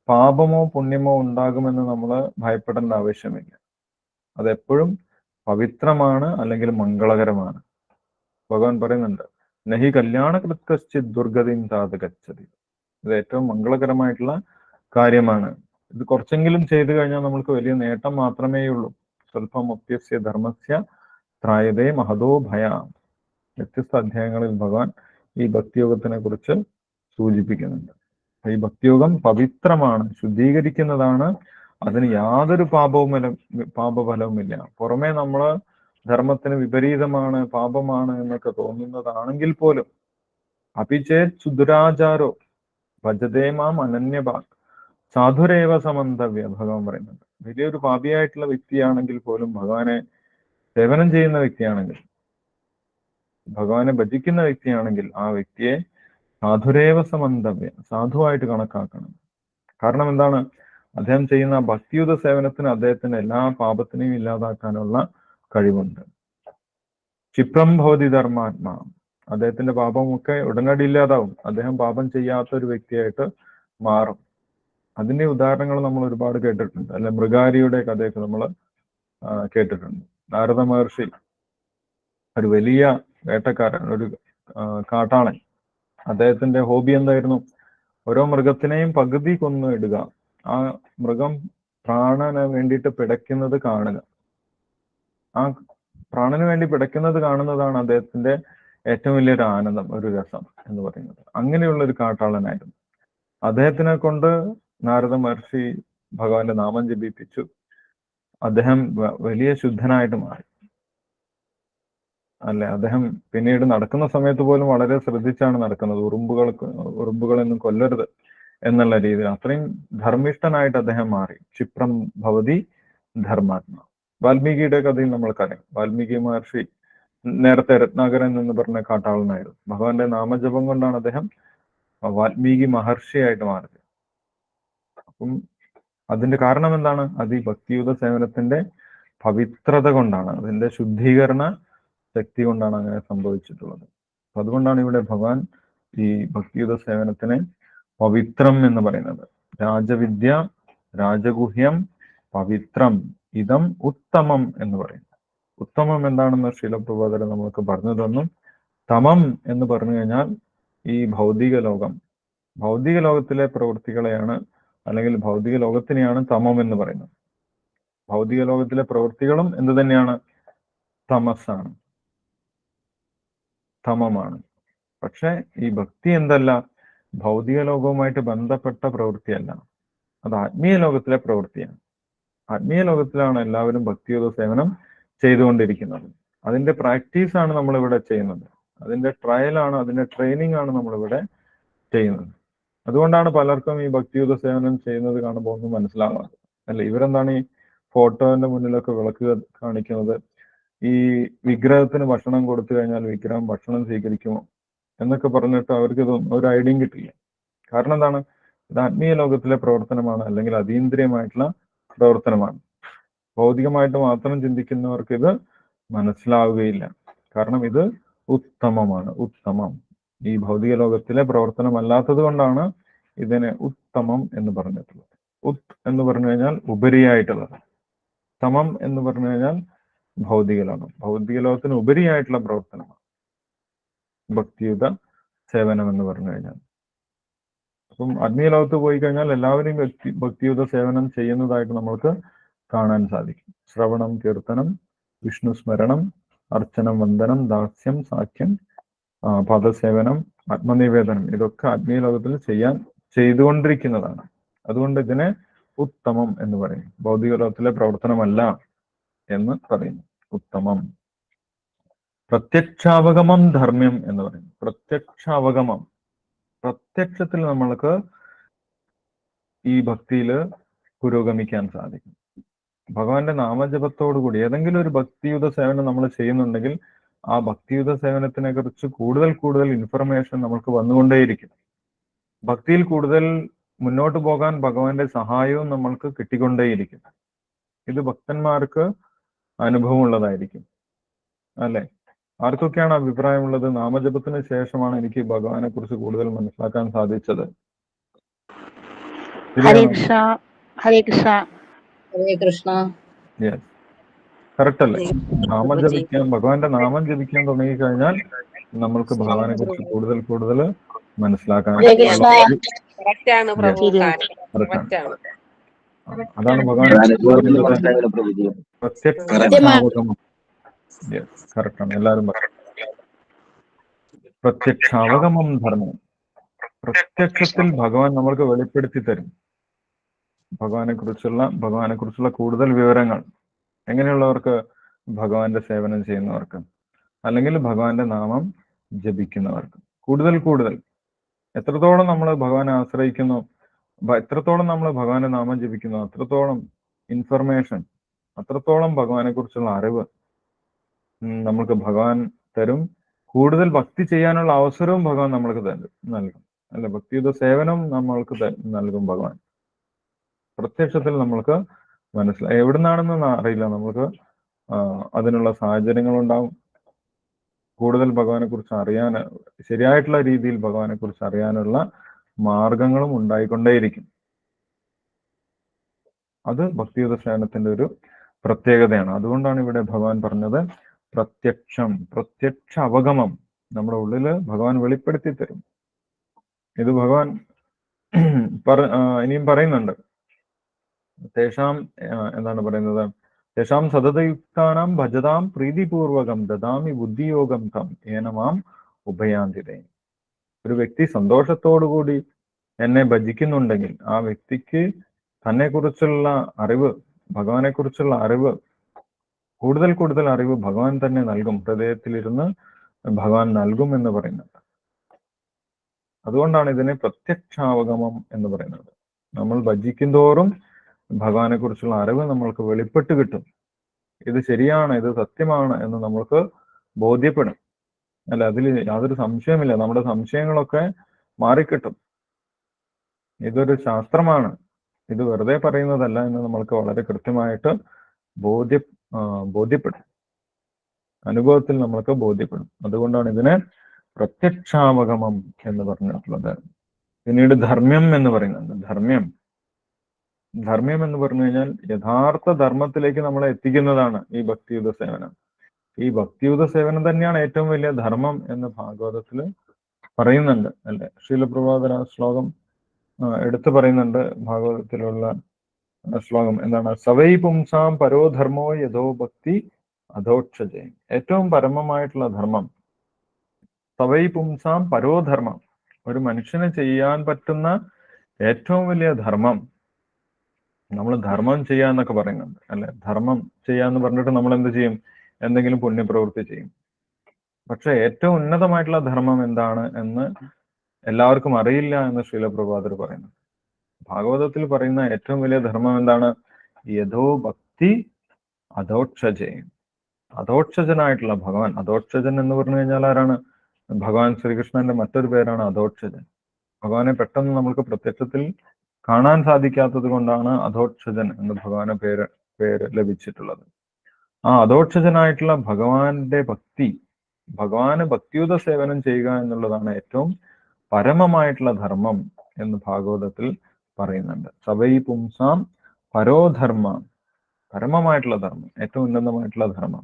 പാപമോ പുണ്യമോ ഉണ്ടാകുമെന്ന് നമ്മൾ ഭയപ്പെടേണ്ട ആവശ്യമില്ല. അതെപ്പോഴും പവിത്രമാണ്, അല്ലെങ്കിൽ മംഗളകരമാണ്. ഭഗവാൻ പറയുന്നുണ്ട്, നഹി കല്യാണകൃത്കശ്ചിത് ദുർഗതിം താത് ഗച്ഛതി. ഇത് ഏറ്റവും മംഗളകരമായിട്ടുള്ള കാര്യമാണ്. ഇത് കുറച്ചെങ്കിലും ചെയ്തു കഴിഞ്ഞാൽ നമ്മൾക്ക് വലിയ നേട്ടം മാത്രമേയുള്ളൂ. സ്വല്പം അപ്യസ്യ ധർമ്മസ്യ ത്രായതേ മഹതോ ഭയ. വ്യത്യസ്ത അധ്യായങ്ങളിൽ ഭഗവാൻ ഈ ഭക്തിയോഗത്തിനെ കുറിച്ച് സൂചിപ്പിക്കുന്നുണ്ട്. ഈ ഭക്തിയോഗം പവിത്രമാണ്, ശുദ്ധീകരിക്കുന്നതാണ്. അതിന് യാതൊരു പാപഫലവുമില്ല. പുറമേ നമ്മള് ധർമ്മത്തിന് വിപരീതമാണ്, പാപമാണ് എന്നൊക്കെ തോന്നുന്നതാണെങ്കിൽ പോലും, അപിചേത് സുദുരാചാരോ ഭജതേമാം അനന്യഭാഗ് സാധുരേവ സമന്തവ്യ, ഭഗവാൻ പറയുന്നുണ്ട്. വലിയൊരു പാപിയായിട്ടുള്ള വ്യക്തിയാണെങ്കിൽ പോലും, ഭഗവാനെ സേവനം ചെയ്യുന്ന വ്യക്തിയാണെങ്കിൽ, ഭഗവാനെ ഭജിക്കുന്ന വ്യക്തിയാണെങ്കിൽ, ആ വ്യക്തിയെ സാധുരേവ സമന്തവ്യ, സാധുവായിട്ട് കണക്കാക്കണം. കാരണം എന്താണ്? അദ്ദേഹം ചെയ്യുന്ന ഭക്തിയുത സേവനത്തിന് അദ്ദേഹത്തിന്റെ എല്ലാ പാപത്തിനെയും ഇല്ലാതാക്കാനുള്ള കഴിവുണ്ട്. ക്ഷിപ്രം ഭവതി ധർമാത്മാ, അദ്ദേഹത്തിന്റെ പാപമൊക്കെ ഉടനടി ഇല്ലാതാവും. അദ്ദേഹം പാപം ചെയ്യാത്ത ഒരു വ്യക്തിയായിട്ട് മാറും. അതിന്റെ ഉദാഹരണങ്ങൾ നമ്മൾ ഒരുപാട് കേട്ടിട്ടുണ്ട്. അല്ലെ, മൃഗാരിയുടെ കഥയൊക്കെ നമ്മൾ കേട്ടിട്ടുണ്ട്. നാരദ മഹർഷി ഒരു വലിയ വേട്ടക്കാരൻ, ഒരു കാട്ടാളൻ. അദ്ദേഹത്തിന്റെ ഹോബി എന്തായിരുന്നു? ഓരോ മൃഗത്തിനെയും പകുതി കൊന്നു ഇടുക, ആ മൃഗം പ്രാണന് വേണ്ടിയിട്ട് പിടയ്ക്കുന്നത് കാണുക. ആ പ്രാണന് വേണ്ടി പിടയ്ക്കുന്നത് കാണുന്നതാണ് അദ്ദേഹത്തിന്റെ ഏറ്റവും വലിയൊരു ആനന്ദം, ഒരു രസം എന്ന് പറയുന്നത്. അങ്ങനെയുള്ള ഒരു കാട്ടാളനായിരുന്നു. അദ്ദേഹത്തിനെ കൊണ്ട് നാരദ മഹർഷി ഭഗവാന്റെ നാമം ജപിപ്പിച്ചു. അദ്ദേഹം വലിയ ശുദ്ധനായിട്ട് മാറി. അല്ലെ, അദ്ദേഹം പിന്നീട് നടക്കുന്ന സമയത്ത് പോലും വളരെ ശ്രദ്ധിച്ചാണ് നടക്കുന്നത്. ഉറുമ്പുകളൊന്നും കൊല്ലരുത് എന്നുള്ള രീതിയിൽ അത്രയും ധർമ്മിഷ്ഠനായിട്ട് അദ്ദേഹം മാറി. ക്ഷിപ്രം ഭവതി ധർമാത്മ. വാൽമീകിയുടെ കഥയിൽ നമ്മൾക്കറിയാം. വാൽമീകി മഹർഷി നേരത്തെ രത്നാകരൻ എന്ന് പറഞ്ഞ കാട്ടാളനായിരുന്നു. ഭഗവാന്റെ നാമജപം കൊണ്ടാണ് അദ്ദേഹം വാൽമീകി മഹർഷിയായിട്ട് മാറിയത്. അപ്പം അതിന്റെ കാരണം എന്താണ്? അത് ഈ ഭക്തിയുത സേവനത്തിന്റെ പവിത്രത കൊണ്ടാണ്, അതിന്റെ ശുദ്ധീകരണ ശക്തി കൊണ്ടാണ് അങ്ങനെ സംഭവിച്ചിട്ടുള്ളത്. അപ്പൊ അതുകൊണ്ടാണ് ഇവിടെ ഭഗവാൻ ഈ ഭക്തിയുത സേവനത്തിനെ പവിത്രം എന്ന് പറയുന്നത്. രാജവിദ്യ, രാജഗുഹ്യം, പവിത്രം, ഇതം ഉത്തമം എന്ന് പറയുന്നു. ഉത്തമം എന്താണെന്ന് ശീലപ്രബോധനം നമുക്ക് പറഞ്ഞു തന്നു. തമം എന്ന് പറഞ്ഞു കഴിഞ്ഞാൽ ഈ ഭൗതിക ലോകം, ഭൗതിക ലോകത്തിലെ പ്രവൃത്തികളെയാണ്, അല്ലെങ്കിൽ ഭൗതിക ലോകത്തിനെയാണ് തമം എന്ന് പറയുന്നത്. ഭൗതിക ലോകത്തിലെ പ്രവൃത്തികളും എന്ത് തന്നെയാണ്? തമസാണ്, തമമാണ്. പക്ഷെ ഈ ഭക്തി എന്തല്ല? ഭൗതിക ലോകവുമായിട്ട് ബന്ധപ്പെട്ട പ്രവൃത്തിയല്ല, അത് ആത്മീയ ലോകത്തിലെ പ്രവൃത്തിയാണ്. ആത്മീയ ലോകത്തിലാണ് എല്ലാവരും ഭക്തിയുത സേവനം ചെയ്തുകൊണ്ടിരിക്കുന്നത്. അതിന്റെ പ്രാക്ടീസാണ് നമ്മൾ ഇവിടെ ചെയ്യുന്നത്. അതിന്റെ ട്രയലാണ്, അതിന്റെ ട്രെയിനിങ് ആണ് നമ്മളിവിടെ ചെയ്യുന്നത്. അതുകൊണ്ടാണ് പലർക്കും ഈ ഭക്തിയുത സേവനം ചെയ്യുന്നത് കാണുമ്പോൾ ഒന്നും മനസ്സിലാവാറ്. അല്ലെ, ഇവരെന്താണ് ഈ ഫോട്ടോന്റെ മുന്നിലൊക്കെ വിളക്ക് കാണിക്കുന്നത്, ഈ വിഗ്രഹത്തിന് ഭക്ഷണം കൊടുത്തു കഴിഞ്ഞാൽ വിഗ്രഹം ഭക്ഷണം സ്വീകരിക്കുമോ എന്നൊക്കെ പറഞ്ഞിട്ട് അവർക്ക് ഇതൊന്നും ഒരു ഐഡിയയും കിട്ടില്ല. കാരണം എന്താണ്? ഇത് ആത്മീയ ലോകത്തിലെ പ്രവർത്തനമാണ്, അല്ലെങ്കിൽ അതീന്ദ്രിയമായിട്ടുള്ള പ്രവർത്തനമാണ്. ഭൗതികമായിട്ട് മാത്രം ചിന്തിക്കുന്നവർക്ക് ഇത് മനസ്സിലാവുകയില്ല. കാരണം ഇത് ഉത്തമമാണ്, ഉത്തമം. ഈ ഭൗതിക ലോകത്തിലെ പ്രവർത്തനമല്ലാത്തത് കൊണ്ടാണ് ഇതിനെ ഉത്തമം എന്ന് പറഞ്ഞിട്ടുള്ളത്. ഉത് എന്ന് പറഞ്ഞു കഴിഞ്ഞാൽ ഉപരിയായിട്ടുള്ളത്, തമം എന്ന് പറഞ്ഞു കഴിഞ്ഞാൽ ഭൗതിക ലോകം. ഭൗതിക ലോകത്തിന് ഉപരിയായിട്ടുള്ള പ്രവർത്തനമാണ് ഭക്തിയുത സേവനം എന്ന് പറഞ്ഞു കഴിഞ്ഞാൽ. അപ്പം ആത്മീയ ലോകത്ത് പോയി കഴിഞ്ഞാൽ എല്ലാവരെയും ഭക്തിയുത സേവനം ചെയ്യുന്നതായിട്ട് നമ്മൾക്ക് കാണാൻ സാധിക്കും. ശ്രവണം, കീർത്തനം, വിഷ്ണു സ്മരണം, അർച്ചനം, വന്ദനം, ദാസ്യം, സാഖ്യം, പദസേവനം, ആത്മനിവേദനം, ഇതൊക്കെ ആത്മീയ ലോകത്തിൽ ചെയ്തുകൊണ്ടിരിക്കുന്നതാണ്. അതുകൊണ്ട് ഇതിനെ ഉത്തമം എന്ന് പറയും. ഭൗതിക ലോകത്തിലെ പ്രവർത്തനമല്ല എന്ന് പറയുന്നു. ഉത്തമം. പ്രത്യക്ഷാവഗമം ധർമ്മ്യം എന്ന് പറയും. പ്രത്യക്ഷാവഗമം, പ്രത്യക്ഷത്തിൽ നമ്മൾക്ക് ഈ ഭക്തിയിൽ പുരോഗമിക്കാൻ സാധിക്കും. ഭഗവാന്റെ നാമജപത്തോടുകൂടി ഏതെങ്കിലും ഒരു ഭക്തിയുത സേവനം നമ്മൾ ചെയ്യുന്നുണ്ടെങ്കിൽ ആ ഭക്തിയുത സേവനത്തിനെ കുറിച്ച് കൂടുതൽ ഇൻഫർമേഷൻ നമുക്ക് വന്നുകൊണ്ടേയിരിക്കും. ഭക്തിയിൽ കൂടുതൽ മുന്നോട്ട് പോകാൻ ഭഗവാന്റെ സഹായവും നമ്മൾക്ക് കിട്ടിക്കൊണ്ടേയിരിക്കും. ഇത് ഭക്തന്മാർക്ക് അനുഭവമുള്ളതായിരിക്കും, അല്ലെ? ആർക്കൊക്കെയാണ് അഭിപ്രായമുള്ളത്? നാമജപത്തിന് ശേഷമാണ് എനിക്ക് ഭഗവാനെ കുറിച്ച് കൂടുതൽ മനസ്സിലാക്കാൻ സാധിച്ചത്. ഹരേ കൃഷ്ണ, ഹരേ കൃഷ്ണ. ഹരേ കൃഷ്ണ. യെസ്, കറക്റ്റ് അല്ലേ? നാമം ജപിക്കാൻ, ഭഗവാന്റെ നാമം ജപിക്കാൻ തുടങ്ങി കഴിഞ്ഞാൽ നമ്മൾക്ക് ഭഗവാനെ കുറിച്ച് കൂടുതൽ മനസ്സിലാക്കാൻ അതാണ് ഭഗവാൻ പ്രത്യക്ഷാവഗമം. യെസ്, കറക്റ്റ് ആണ്. എല്ലാവരും പ്രത്യക്ഷാവഗമം ധർമ്മം. പ്രത്യക്ഷത്തിൽ ഭഗവാൻ നമ്മൾക്ക് വെളിപ്പെടുത്തി തരും ഭഗവാനെ കുറിച്ചുള്ള കൂടുതൽ വിവരങ്ങൾ. എങ്ങനെയുള്ളവർക്ക്? ഭഗവാന്റെ സേവനം ചെയ്യുന്നവർക്ക്, അല്ലെങ്കിൽ ഭഗവാന്റെ നാമം ജപിക്കുന്നവർക്ക്. കൂടുതൽ എത്രത്തോളം നമ്മൾ ഭഗവാനെ ആശ്രയിക്കുന്നു, എത്രത്തോളം നമ്മൾ ഭഗവാന്റെ നാമം ജപിക്കുന്നു, അത്രത്തോളം ഇൻഫർമേഷൻ, അത്രത്തോളം ഭഗവാനെ കുറിച്ചുള്ള അറിവ് നമ്മൾക്ക് ഭഗവാൻ തരും. കൂടുതൽ ഭക്തി ചെയ്യാനുള്ള അവസരവും ഭഗവാൻ നമ്മൾക്ക് നൽകും, അല്ല? ഭക്തിയുത സേവനം നമ്മൾക്ക് നൽകും ഭഗവാൻ. പ്രത്യക്ഷത്തിൽ നമ്മൾക്ക് മനസ്സിലായി, എവിടുന്നാണെന്ന് അറിയില്ല, നമുക്ക് അതിനുള്ള സാഹചര്യങ്ങളുണ്ടാവും. കൂടുതൽ ഭഗവാനെ കുറിച്ച് അറിയാൻ, ശരിയായിട്ടുള്ള രീതിയിൽ ഭഗവാനെ കുറിച്ച് അറിയാനുള്ള മാർഗങ്ങളും ഉണ്ടായിക്കൊണ്ടേയിരിക്കും. അത് ഭക്തിയുത സേവനത്തിന്റെ ഒരു പ്രത്യേകതയാണ്. അതുകൊണ്ടാണ് ഇവിടെ ഭഗവാൻ പറഞ്ഞത് പ്രത്യക്ഷ അവഗമം. നമ്മുടെ ഉള്ളില് ഭഗവാൻ വെളിപ്പെടുത്തി തരും. ഇത് ഭഗവാൻ ഇനിയും പറയുന്നുണ്ട്. എന്താണ് പറയുന്നത്? തേഷാം സതതയുക്താനാം ഭജതാം പ്രീതിപൂർവകം ദദാമി ബുദ്ധിയോഗം തം ഏനമാം ഉഭയാന്തിതേ. ഒരു വ്യക്തി സന്തോഷത്തോടുകൂടി എന്നെ ഭജിക്കുന്നുണ്ടെങ്കിൽ ആ വ്യക്തിക്ക് തന്നെ കുറിച്ചുള്ള അറിവ്, ഭഗവാനെ കുറിച്ചുള്ള അറിവ്, കൂടുതൽ അറിവ് ഭഗവാൻ തന്നെ നൽകും. ഹൃദയത്തിലിരുന്ന് ഭഗവാൻ നൽകും എന്ന് പറയുന്നുണ്ട്. അതുകൊണ്ടാണ് ഇതിനെ പ്രത്യക്ഷാവഗമം എന്ന് പറയുന്നത്. നമ്മൾ ഭജിക്കും തോറും ഭഗവാനെ കുറിച്ചുള്ള അറിവ് നമ്മൾക്ക് വെളിപ്പെട്ട് കിട്ടും. ഇത് ശരിയാണ്, ഇത് സത്യമാണ് എന്ന് നമ്മൾക്ക് ബോധ്യപ്പെടും, അല്ല? അതിൽ യാതൊരു സംശയമില്ല. നമ്മുടെ സംശയങ്ങളൊക്കെ മാറിക്കിട്ടും. ഇതൊരു ശാസ്ത്രമാണ്, ഇത് വെറുതെ പറയുന്നതല്ല എന്ന് നമ്മൾക്ക് വളരെ കൃത്യമായിട്ട് ബോധ്യപ്പെടും. അനുഭവത്തിൽ നമ്മൾക്ക് ബോധ്യപ്പെടും. അതുകൊണ്ടാണ് ഇതിനെ പ്രത്യക്ഷാവഗമം എന്ന് പറഞ്ഞിട്ടുള്ളത്. പിന്നീട് ധർമ്മ്യം എന്ന് പറയുന്നുണ്ട്. ധർമ്മ്യം എന്ന് പറഞ്ഞു കഴിഞ്ഞാൽ യഥാർത്ഥ ധർമ്മത്തിലേക്ക് നമ്മളെ എത്തിക്കുന്നതാണ് ഈ ഭക്തിയുത സേവനം. ഈ ഭക്തിയുത സേവനം തന്നെയാണ് ഏറ്റവും വലിയ ധർമ്മം എന്ന് ഭാഗവതത്തിൽ പറയുന്നുണ്ട്, അല്ലെ? ശ്രീലപ്രഭാതര ശ്ലോകം എടുത്തു പറയുന്നുണ്ട്. ഭാഗവതത്തിലുള്ള ശ്ലോകം എന്താണ്? സവൈ പുംസാം പരോധർമ്മോ യഥോ ഭക്തി അധോക്ഷജയം. ഏറ്റവും പരമമായിട്ടുള്ള ധർമ്മം സവൈ പുംസാം പരോധർമ്മം. ഒരു മനുഷ്യന് ചെയ്യാൻ പറ്റുന്ന ഏറ്റവും വലിയ ധർമ്മം. നമ്മൾ ധർമ്മം ചെയ്യാന്നൊക്കെ പറയുന്നുണ്ട്, അല്ലെ? ധർമ്മം ചെയ്യാന്ന് പറഞ്ഞിട്ട് നമ്മൾ എന്ത് ചെയ്യും? എന്തെങ്കിലും പുണ്യപ്രവൃത്തി ചെയ്യും. പക്ഷെ ഏറ്റവും ഉന്നതമായിട്ടുള്ള ധർമ്മം എന്താണ് എന്ന് എല്ലാവർക്കും അറിയില്ല എന്ന് ശ്രീലപ്രഭാതർ പറയുന്നു. ഭാഗവതത്തിൽ പറയുന്ന ഏറ്റവും വലിയ ധർമ്മം എന്താണ്? യഥോ ഭക്തി അധോക്ഷജൻ. അധോക്ഷജനായിട്ടുള്ള ഭഗവാൻ. അധോക്ഷജൻ എന്ന് പറഞ്ഞു കഴിഞ്ഞാൽ ആരാണ്? ഭഗവാൻ ശ്രീകൃഷ്ണന്റെ മറ്റൊരു പേരാണ് അധോക്ഷജൻ. ഭഗവാനെ പെട്ടെന്ന് നമുക്ക് പ്രത്യക്ഷത്തിൽ കാണാൻ സാധിക്കാത്തത് കൊണ്ടാണ് അധോക്ഷജൻ എന്ന് ഭഗവാന് പേര് ലഭിച്ചിട്ടുള്ളത്. ആ അധോക്ഷജനായിട്ടുള്ള ഭഗവാന്റെ ഭക്തി, ഭഗവാന് ഭക്തിയുത സേവനം ചെയ്യുക എന്നുള്ളതാണ് ഏറ്റവും പരമമായിട്ടുള്ള ധർമ്മം എന്ന് ഭാഗവതത്തിൽ പറയുന്നുണ്ട്. സവൈ പുംസാം പരോധർമ്മ, പരമമായിട്ടുള്ള ധർമ്മം, ഏറ്റവും ഉന്നതമായിട്ടുള്ള ധർമ്മം.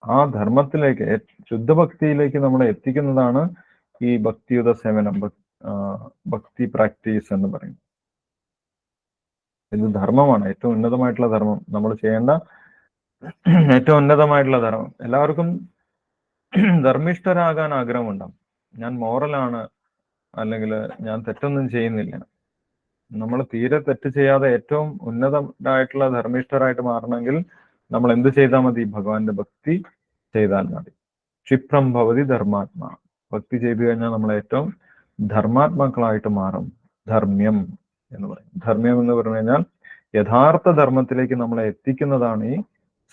ആ ധർമ്മത്തിലേക്ക്, ശുദ്ധഭക്തിയിലേക്ക് നമ്മളെ എത്തിക്കുന്നതാണ് ഈ ഭക്തിയുത സേവനം, ഭക്തി പ്രാക്ടീസ് എന്ന് പറയും. ഇത് ധർമ്മമാണ്, ഏറ്റവും ഉന്നതമായിട്ടുള്ള ധർമ്മം, നമ്മൾ ചെയ്യേണ്ട ഏറ്റവും ഉന്നതമായിട്ടുള്ള ധർമ്മം. എല്ലാവർക്കും ധർമ്മിഷ്ഠരാകാൻ ആഗ്രഹമുണ്ടാവും. ഞാൻ മോറലാണ്, അല്ലെങ്കിൽ ഞാൻ തെറ്റൊന്നും ചെയ്യുന്നില്ല. നമ്മൾ തീരെ തെറ്റ് ചെയ്യാതെ ഏറ്റവും ഉന്നതമായിട്ടുള്ള ധർമ്മിഷ്ഠരായിട്ട് മാറണമെങ്കിൽ നമ്മൾ എന്ത് ചെയ്താൽ മതി? ഭഗവാന്റെ ഭക്തി ചെയ്താൽ മതി. ക്ഷിപ്രം ഭവതി ധർമാത്മാ. ഭക്തി ചെയ്തു കഴിഞ്ഞാൽ നമ്മൾ ഏറ്റവും ധർമാത്മാക്കളായിട്ട് മാറും. ധർമ്മ്യം എന്ന് പറയും. ധർമ്മ്യം എന്ന് പറഞ്ഞു കഴിഞ്ഞാൽ യഥാർത്ഥ ധർമ്മത്തിലേക്ക് നമ്മളെ എത്തിക്കുന്നതാണ് ഈ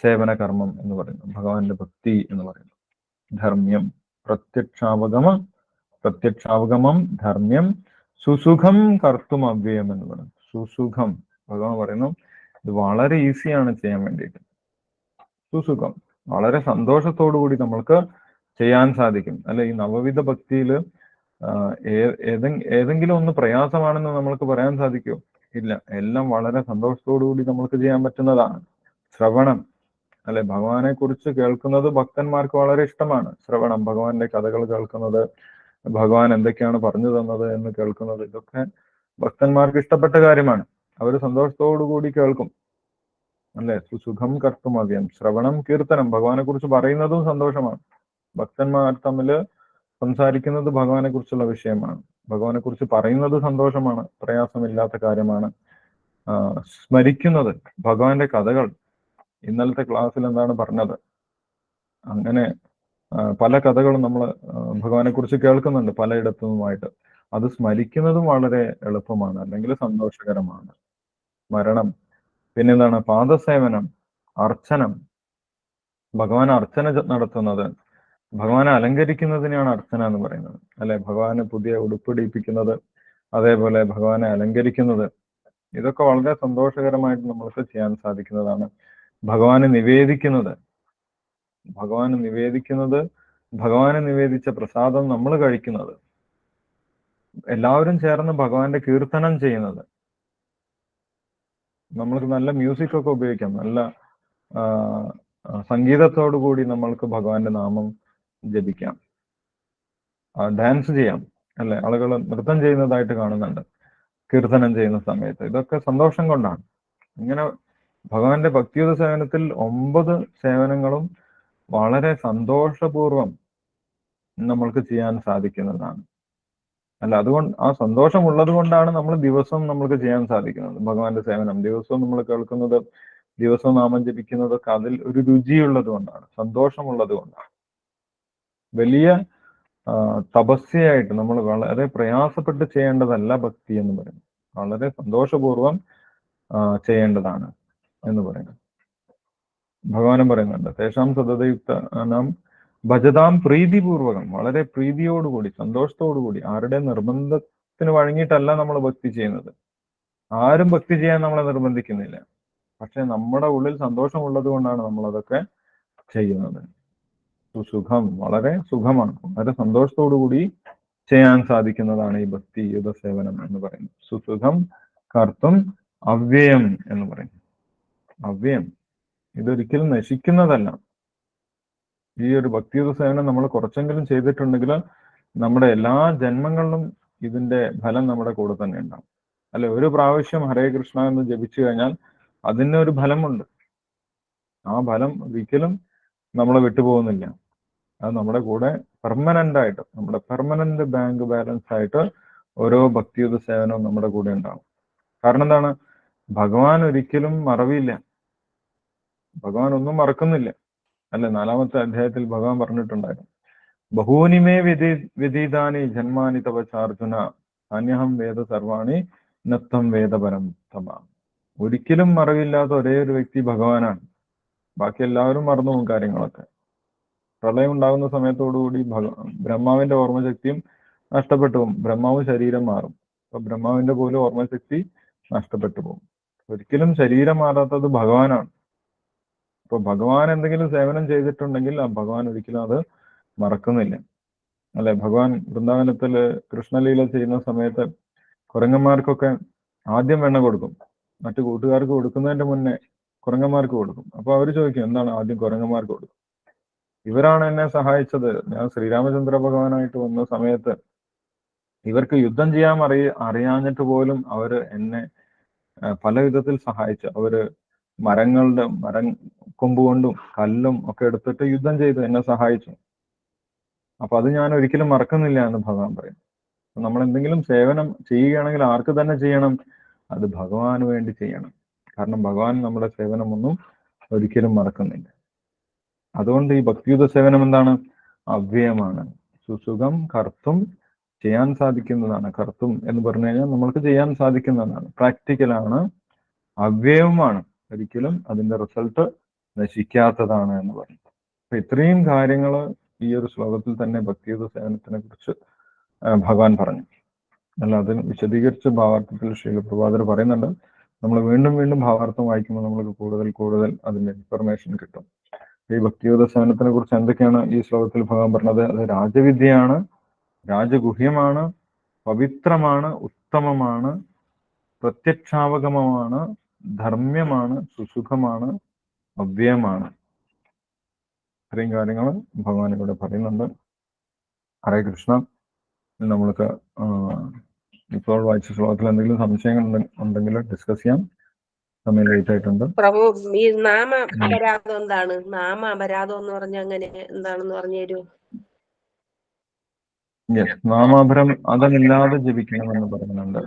സേവന കർമ്മം എന്ന് പറയുന്നത്, ഭഗവാന്റെ ഭക്തി എന്ന് പറയുന്നത്. ധർമ്മ്യം പ്രത്യക്ഷാവഗമം ധർമ്മ്യം സുസുഖം കർത്തും അവ്യയം എന്ന് പറയുന്നത്. സുസുഖം, ഭഗവാൻ പറയുന്നു, ഇത് വളരെ ഈസിയാണ് ചെയ്യാൻ വേണ്ടിയിട്ട്. സുസുഖം, വളരെ സന്തോഷത്തോടു കൂടി നമ്മൾക്ക് ചെയ്യാൻ സാധിക്കും. അല്ലെ, ഈ നവവിധ ഭക്തിയിൽ ഏതെങ്കിലും ഒന്ന് പ്രയാസമാണെന്ന് നമ്മൾക്ക് പറയാൻ സാധിക്കുമോ? ഇല്ല, എല്ലാം വളരെ സന്തോഷത്തോടു കൂടി നമ്മൾക്ക് ചെയ്യാൻ പറ്റുന്നതാണ്. ശ്രവണം, അല്ലെ, ഭഗവാനെ കുറിച്ച് കേൾക്കുന്നത് ഭക്തന്മാർക്ക് വളരെ ഇഷ്ടമാണ്. ശ്രവണം, ഭഗവാന്റെ കഥകൾ കേൾക്കുന്നത്, ഭഗവാൻ എന്തൊക്കെയാണ് പറഞ്ഞു തന്നത് എന്ന് കേൾക്കുന്നത്, ഇതൊക്കെ ഭക്തന്മാർക്ക് ഇഷ്ടപ്പെട്ട കാര്യമാണ്. അവർ സന്തോഷത്തോടു കൂടി കേൾക്കും. അല്ലെ, സുസുഖം കർത്തുമവ്യം. ശ്രവണം, കീർത്തനം, ഭഗവാനെ കുറിച്ച് പറയുന്നതും സന്തോഷമാണ്. ഭക്തന്മാർ തമ്മിൽ സംസാരിക്കുന്നത് ഭഗവാനെ കുറിച്ചുള്ള വിഷയമാണ്. ഭഗവാനെ കുറിച്ച് പറയുന്നത് സന്തോഷമാണ്, പ്രയാസമില്ലാത്ത കാര്യമാണ്. സ്മരിക്കുന്നത് ഭഗവാന്റെ കഥകൾ, ഇന്നലത്തെ ക്ലാസ്സിൽ എന്താണ് പറഞ്ഞത്, അങ്ങനെ പല കഥകളും നമ്മൾ ഭഗവാനെ കുറിച്ച് കേൾക്കുന്നുണ്ട് പലയിടത്തു നിന്നുമായിട്ട്. അത് സ്മരിക്കുന്നതും വളരെ എളുപ്പമാണ്, അല്ലെങ്കിൽ സന്തോഷകരമാണ്. സ്മരണം, പിന്നെന്താണ്? പാദസേവനം, അർച്ചനം, ഭഗവാൻ അർച്ചന നടത്തുന്നത്, ഭഗവാനെ അലങ്കരിക്കുന്നതിനെയാണ് അർച്ചന എന്ന് പറയുന്നത്. അല്ലെ, ഭഗവാന് പുതിയ ഉടുപ്പിടിപ്പിക്കുന്നത്, അതേപോലെ ഭഗവാനെ അലങ്കരിക്കുന്നത്, ഇതൊക്കെ വളരെ സന്തോഷകരമായിട്ട് നമ്മൾക്ക് ചെയ്യാൻ സാധിക്കുന്നതാണ്. ഭഗവാന് നിവേദിക്കുന്നത്, ഭഗവാന് നിവേദിച്ച പ്രസാദം നമ്മൾ കഴിക്കുന്നത്, എല്ലാവരും ചേർന്ന് ഭഗവാന്റെ കീർത്തനം ചെയ്യുന്നത്. നമ്മൾക്ക് നല്ല മ്യൂസിക് ഒക്കെ ഉപയോഗിക്കാം, നല്ല സംഗീതത്തോടു കൂടി നമ്മൾക്ക് ഭഗവാന്റെ നാമം ജപിക്കാം, ഡാൻസ് ചെയ്യാം. അല്ലെ, ആളുകൾ നൃത്തം ചെയ്യുന്നതായിട്ട് കാണുന്നുണ്ട് കീർത്തനം ചെയ്യുന്ന സമയത്ത്. ഇതൊക്കെ സന്തോഷം കൊണ്ടാണ്. ഇങ്ങനെ ഭഗവാന്റെ ഭക്തിയുത സേവനത്തിൽ 9 സേവനങ്ങളും വളരെ സന്തോഷപൂർവം നമ്മൾക്ക് ചെയ്യാൻ സാധിക്കുന്നതാണ്. അല്ല, അതുകൊണ്ട് ആ സന്തോഷമുള്ളത് കൊണ്ടാണ് നമ്മൾ ദിവസവും നമ്മൾക്ക് ചെയ്യാൻ സാധിക്കുന്നത്. ഭഗവാന്റെ സേവനം ദിവസവും നമ്മൾ കേൾക്കുന്നത്, ദിവസവും നാമം ജപിക്കുന്നതൊക്കെ അതിൽ ഒരു രുചിയുള്ളത് കൊണ്ടാണ്, സന്തോഷമുള്ളത് കൊണ്ടാണ്. വലിയ തപസ്യയായിട്ട് നമ്മൾ വളരെ പ്രയാസപ്പെട്ട് ചെയ്യേണ്ടതല്ല ഭക്തി എന്ന് പറയുന്നത്, വളരെ സന്തോഷപൂർവം ചെയ്യേണ്ടതാണ് എന്ന് പറയുന്നത്. ഭഗവാനും പറയുന്നുണ്ട്, തേഷാം സതതയുക്ത നാം ഭജതാം പ്രീതിപൂർവകം, വളരെ പ്രീതിയോടുകൂടി സന്തോഷത്തോടുകൂടി. ആരുടെ നിർബന്ധത്തിന് വഴങ്ങിയിട്ടല്ല നമ്മൾ ഭക്തി ചെയ്യുന്നത്. ആരും ഭക്തി ചെയ്യാൻ നമ്മളെ നിർബന്ധിക്കുന്നില്ല. പക്ഷെ നമ്മുടെ ഉള്ളിൽ സന്തോഷമുള്ളത് കൊണ്ടാണ് നമ്മൾ അതൊക്കെ ചെയ്യുന്നത്. സുഖം, വളരെ സുഖമാണ്, വളരെ സന്തോഷത്തോടു കൂടി ചെയ്യാൻ സാധിക്കുന്നതാണ് ഈ ഭക്തിയുത സേവനം എന്ന് പറയുന്നത്. സുസുഖം കർത്തും അവ്യയം എന്ന് പറയും. അവ്യയം, ഇതൊരിക്കലും നശിക്കുന്നതല്ല. ഈ ഒരു ഭക്തിയുത സേവനം നമ്മൾ കുറച്ചെങ്കിലും ചെയ്തിട്ടുണ്ടെങ്കിൽ നമ്മുടെ എല്ലാ ജന്മങ്ങളിലും ഇതിന്റെ ഫലം നമ്മുടെ കൂടെ തന്നെ ഉണ്ടാവും. അല്ലെ, ഒരു പ്രാവശ്യം ഹരേ കൃഷ്ണ എന്ന് ജപിച്ചു കഴിഞ്ഞാൽ അതിനൊരു ഫലമുണ്ട്. ആ ഫലം ഒരിക്കലും നമ്മളെ വിട്ടുപോകുന്നില്ല. അത് നമ്മുടെ കൂടെ പെർമനന്റ് ആയിട്ട്, നമ്മുടെ പെർമനന്റ് ബാങ്ക് ബാലൻസ് ആയിട്ട് ഓരോ ഭക്തിയുത സേവനവും നമ്മുടെ കൂടെ ഉണ്ടാവും. കാരണം എന്താണ്? ഭഗവാൻ ഒരിക്കലും മറവിയില്ല, ഭഗവാൻ ഒന്നും മറക്കുന്നില്ല. അല്ലെ 4-ാമത്തെ അധ്യായത്തിൽ ഭഗവാൻ പറഞ്ഞിട്ടുണ്ടായിരുന്നു, ബഹൂനിമേ വിധീതാനി ജന്മാനി തപച്ചാർജുന അന്യഹം വേദ സർവാണി നത്തം വേദപരം തമ. ഒരിക്കലും മറവില്ലാത്ത ഒരേ ഒരു വ്യക്തി ഭഗവാനാണ്. ബാക്കി എല്ലാവരും മറന്നു പോകും കാര്യങ്ങളൊക്കെ. പ്രളയം ഉണ്ടാകുന്ന സമയത്തോടുകൂടി ബ്രഹ്മാവിന്റെ ഓർമ്മശക്തിയും നഷ്ടപ്പെട്ടു പോകും. ബ്രഹ്മാവ് ശരീരം മാറും. അപ്പൊ ബ്രഹ്മാവിന്റെ പോലും ഓർമ്മശക്തി നഷ്ടപ്പെട്ടു പോകും. ഒരിക്കലും ശരീരം മാറാത്തത് ഭഗവാനാണ്. അപ്പൊ ഭഗവാൻ എന്തെങ്കിലും സേവനം ചെയ്തിട്ടുണ്ടെങ്കിൽ ആ ഭഗവാൻ ഒരിക്കലും അത് മറക്കുന്നില്ല. അല്ലെ, ഭഗവാൻ വൃന്ദാവനത്തില് കൃഷ്ണലീല ചെയ്യുന്ന സമയത്ത് കുരങ്ങന്മാർക്കൊക്കെ ആദ്യം വെണ്ണ കൊടുക്കും. മറ്റു കൂട്ടുകാർക്ക് കൊടുക്കുന്നതിന്റെ മുന്നേ കുരങ്ങന്മാർക്ക് കൊടുക്കും. അപ്പൊ അവര് ചോദിക്കും, എന്താണ് ആദ്യം കുരങ്ങന്മാർക്ക് കൊടുക്കും? ഇവരാണ് എന്നെ സഹായിച്ചത്. ഞാൻ ശ്രീരാമചന്ദ്ര ഭഗവാനായിട്ട് വന്ന സമയത്ത് ഇവർക്ക് യുദ്ധം ചെയ്യാൻ അറിയാഞ്ഞിട്ട് പോലും അവര് എന്നെ പല വിധത്തിൽ സഹായിച്ചു. അവര് മരം കൊമ്പുകൊണ്ടും കല്ലും ഒക്കെ എടുത്തിട്ട് യുദ്ധം ചെയ്ത് എന്നെ സഹായിച്ചു. അപ്പൊ അത് ഞാൻ ഒരിക്കലും മറക്കുന്നില്ല എന്ന് ഭഗവാൻ പറയും. നമ്മൾ എന്തെങ്കിലും സേവനം ചെയ്യുകയാണെങ്കിൽ ആർക്ക് തന്നെ ചെയ്യണം? അത് ഭഗവാന് വേണ്ടി ചെയ്യണം. കാരണം ഭഗവാൻ നമ്മുടെ സേവനമൊന്നും ഒരിക്കലും മറക്കുന്നില്ല. അതുകൊണ്ട് ഈ ഭക്തിയുത സേവനം എന്താണ്? അവ്യയമാണ്. സുസുഖം കർത്തും ചെയ്യാൻ സാധിക്കുന്നതാണ്. കർത്തും എന്ന് പറഞ്ഞു കഴിഞ്ഞാൽ നമ്മൾക്ക് ചെയ്യാൻ സാധിക്കുന്നതാണ്, പ്രാക്ടിക്കലാണ്, അവ്യയവുമാണ്. ഒരിക്കലും അതിന്റെ റിസൾട്ട് നശിക്കാത്തതാണ് എന്ന് പറയുന്നത്. അപ്പൊ ഇത്രയും കാര്യങ്ങൾ ഈ ഒരു ശ്ലോകത്തിൽ തന്നെ ഭക്തിയുത സേവനത്തിനെ കുറിച്ച് ഭഗവാൻ പറഞ്ഞു. അല്ല, അതിന് വിശദീകരിച്ച് ഭാവാർത്ഥത്തിൽ ശ്രീലപ്രഭാതർ പറയുന്നുണ്ട്. നമ്മൾ വീണ്ടും വീണ്ടും ഭാവാർത്ഥം വായിക്കുമ്പോൾ നമ്മൾക്ക് കൂടുതൽ അതിന്റെ ഇൻഫർമേഷൻ കിട്ടും. ഈ ഭക്തിയുത സേവനത്തിനെ കുറിച്ച് എന്തൊക്കെയാണ് ഈ ശ്ലോകത്തിൽ ഭഗവാൻ പറഞ്ഞത്? അത് രാജവിദ്യയാണ്, രാജഗുഹ്യമാണ്, പവിത്രമാണ്, ഉത്തമമാണ്, പ്രത്യക്ഷാവഗമമാണ്, ധർമ്മ്യമാണ്, സുസുഖമാണ്, അവ്യയമാണ്. ഇത്രയും കാര്യങ്ങൾ ഭഗവാൻ ഇവിടെ പറയുന്നുണ്ട്. ഹരേ കൃഷ്ണ. നമ്മൾക്ക് ഇപ്പോൾ വായിച്ച ശ്ലോകത്തിൽ എന്തെങ്കിലും സംശയങ്ങൾ ഉണ്ടെങ്കിൽ ഡിസ്കസ് ചെയ്യാം. സമയം ലേറ്റ് ആയിട്ടുണ്ട്. പ്രഭു, ഈ നാമ അപരാധം എന്താണ്? നാമ അപരാധം എന്ന് പറഞ്ഞ അങ്ങനെ എന്താണെന്ന് പറഞ്ഞു തരൂ. യെസ്, നാമാപരാധമില്ലാതെ ജപിക്കണമെന്ന് പറയുന്നുണ്ട്.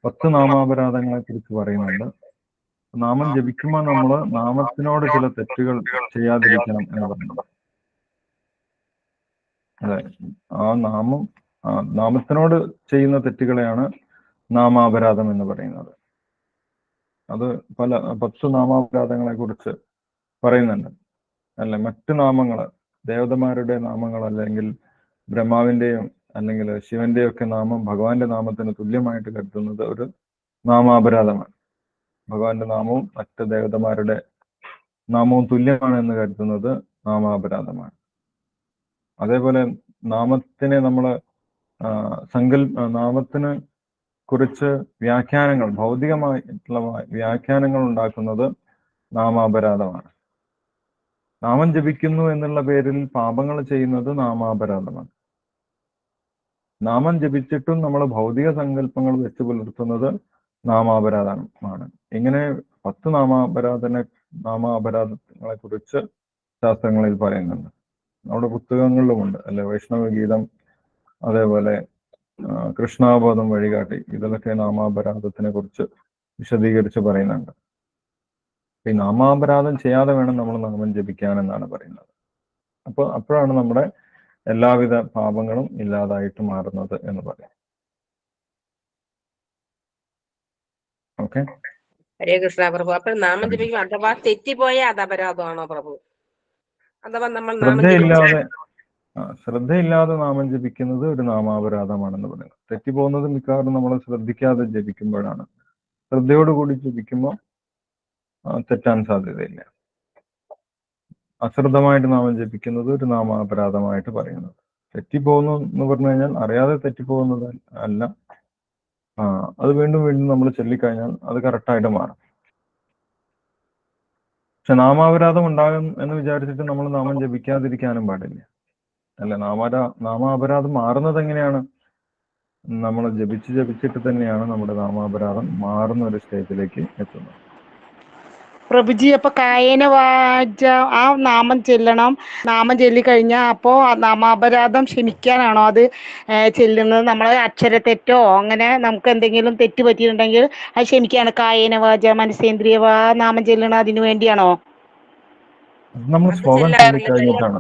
10 നാമാപരാധങ്ങളെ കുറിച്ച് പറയുന്നുണ്ട്. നാമം ജപിക്കുമ്പോൾ നമ്മൾ നാമത്തിനോട് ചില തെറ്റുകൾ ചെയ്യാതിരിക്കണം എന്ന് പറയുന്നത്. അതെ, ആ നാമത്തിനോട് ചെയ്യുന്ന തെറ്റുകളെയാണ് നാമാപരാധം എന്ന് പറയുന്നത്. അത് 10 നാമാപരാധങ്ങളെ കുറിച്ച് പറയുന്നുണ്ട്. അല്ലെ, മറ്റു നാമങ്ങൾ, ദേവതമാരുടെ നാമങ്ങൾ അല്ലെങ്കിൽ ബ്രഹ്മാവിന്റെയും അല്ലെങ്കിൽ ശിവന്റെയും ഒക്കെ നാമം ഭഗവാന്റെ നാമത്തിന് തുല്യമായിട്ട് കരുതുന്നത് ഒരു നാമാപരാധമാണ്. ഭഗവാന്റെ നാമവും മറ്റ് ദേവതമാരുടെ നാമവും തുല്യമാണ് എന്ന് കരുതുന്നത് നാമാപരാധമാണ്. അതേപോലെ നാമത്തിനെ നമ്മൾ നാമത്തിന് കുറിച്ച് വ്യാഖ്യാനങ്ങൾ, ഭൗതികമായിട്ടുള്ള വ്യാഖ്യാനങ്ങൾ ഉണ്ടാക്കുന്നത് നാമാപരാധമാണ്. നാമം ജപിക്കുന്നു എന്നുള്ള പേരിൽ പാപങ്ങൾ ചെയ്യുന്നത് നാമാപരാധമാണ്. നാമം ജപിച്ചിട്ടും നമ്മൾ ഭൗതിക സങ്കല്പങ്ങൾ വെച്ച് പുലർത്തുന്നത് നാമാപരാധമാണ്. ഇങ്ങനെ 10 നാമാപരാധങ്ങളെ കുറിച്ച് ശാസ്ത്രങ്ങളിൽ പറയുന്നുണ്ട്. നമ്മുടെ പുസ്തകങ്ങളിലുമുണ്ട്. അല്ലെ, വൈഷ്ണവഗീതം, അതേപോലെ കൃഷ്ണാബോധം വഴികാട്ടി, ഇതിലൊക്കെ നാമാപരാധത്തിനെ കുറിച്ച് വിശദീകരിച്ച് പറയുന്നുണ്ട്. ഈ നാമാപരാധം ചെയ്യാതെ വേണം നമ്മൾ നാമം ജപിക്കാൻ എന്നാണ് പറയുന്നത്. അപ്പോഴാണ് നമ്മുടെ എല്ലാവിധ പാപങ്ങളും ഇല്ലാതായിട്ട് മാറുന്നത് എന്ന് പറയാം. ഓക്കെ, ഹരേ കൃഷ്ണ പ്രഭു. അപ്പോൾ നാമം ജപിക്കും അഥവാ തെറ്റിപ്പോയ അത് അപരാധമാണോ പ്രഭു? അഥവാ നമ്മൾ ശ്രദ്ധയില്ലാതെ നാമം ജപിക്കുന്നത് ഒരു നാമാപരാധമാണെന്ന് പറയുന്നത്. തെറ്റിപ്പോകുന്നത് മിക്കവാറും നമ്മൾ ശ്രദ്ധിക്കാതെ ജപിക്കുമ്പോഴാണ്. ശ്രദ്ധയോടുകൂടി ജപിക്കുമ്പോൾ തെറ്റാൻ സാധ്യതയില്ല. അശ്രദ്ധമായിട്ട് നാമം ജപിക്കുന്നത് ഒരു നാമാപരാധമായിട്ട് പറയുന്നത്. തെറ്റിപ്പോകുന്നു എന്ന് പറഞ്ഞു കഴിഞ്ഞാൽ അറിയാതെ തെറ്റിപ്പോകുന്നത് അല്ല, അത് വീണ്ടും വീണ്ടും നമ്മൾ ചൊല്ലിക്കഴിഞ്ഞാൽ അത് കറക്റ്റായിട്ട് മാറും. പക്ഷെ നാമാപരാധം ഉണ്ടാകും എന്ന് വിചാരിച്ചിട്ട് നമ്മൾ നാമം ജപിക്കാതിരിക്കാനും പാടില്ല. അല്ല, നാമാപരാധം മാറുന്നത് എങ്ങനെയാണ്? നമ്മൾ ജപിച്ചിട്ട് തന്നെയാണ് നമ്മുടെ നാമാപരാധം മാറുന്ന ഒരു സ്റ്റേജിലേക്ക് എത്തുന്നത്. പ്രഭുജി, അപ്പൊ കായേന വാച ആ നാമം ചെല്ലണം. നാമം ചൊല്ലിക്കഴിഞ്ഞാൽ അപ്പോ നാമാപരാധം ക്ഷമിക്കാനാണോ അത് ചെല്ലുന്നത്? നമ്മളെ അക്ഷരത്തെറ്റോ അങ്ങനെ നമുക്ക് എന്തെങ്കിലും തെറ്റ് പറ്റിയിട്ടുണ്ടെങ്കിൽ അത് ക്ഷമിക്കാണ് കായേന വാച മനസ്സേന്ദ്രിയ നാമം ചെല്ലണം, അതിനു വേണ്ടിയാണോ? അത് നമ്മൾ അത് ശ്ലോകം ചെല്ലാറില്ല. ചൊല്ലിക്കഴിഞ്ഞിട്ടാണ്.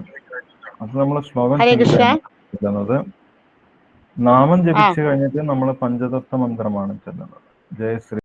അത് നമ്മൾ ശ്ലോകം ഹരേ കൃഷ്ണ. ചൊല്ലിക്കഴിഞ്ഞിട്ടാണ് ചെല്ലുന്നത്. നാമം ആ ജപിച്ചു കഴിഞ്ഞിട്ട് നമ്മൾ പഞ്ചതത്വ മന്ത്രമാണ് ചെല്ലുന്നത്. ജയ ശ്രീ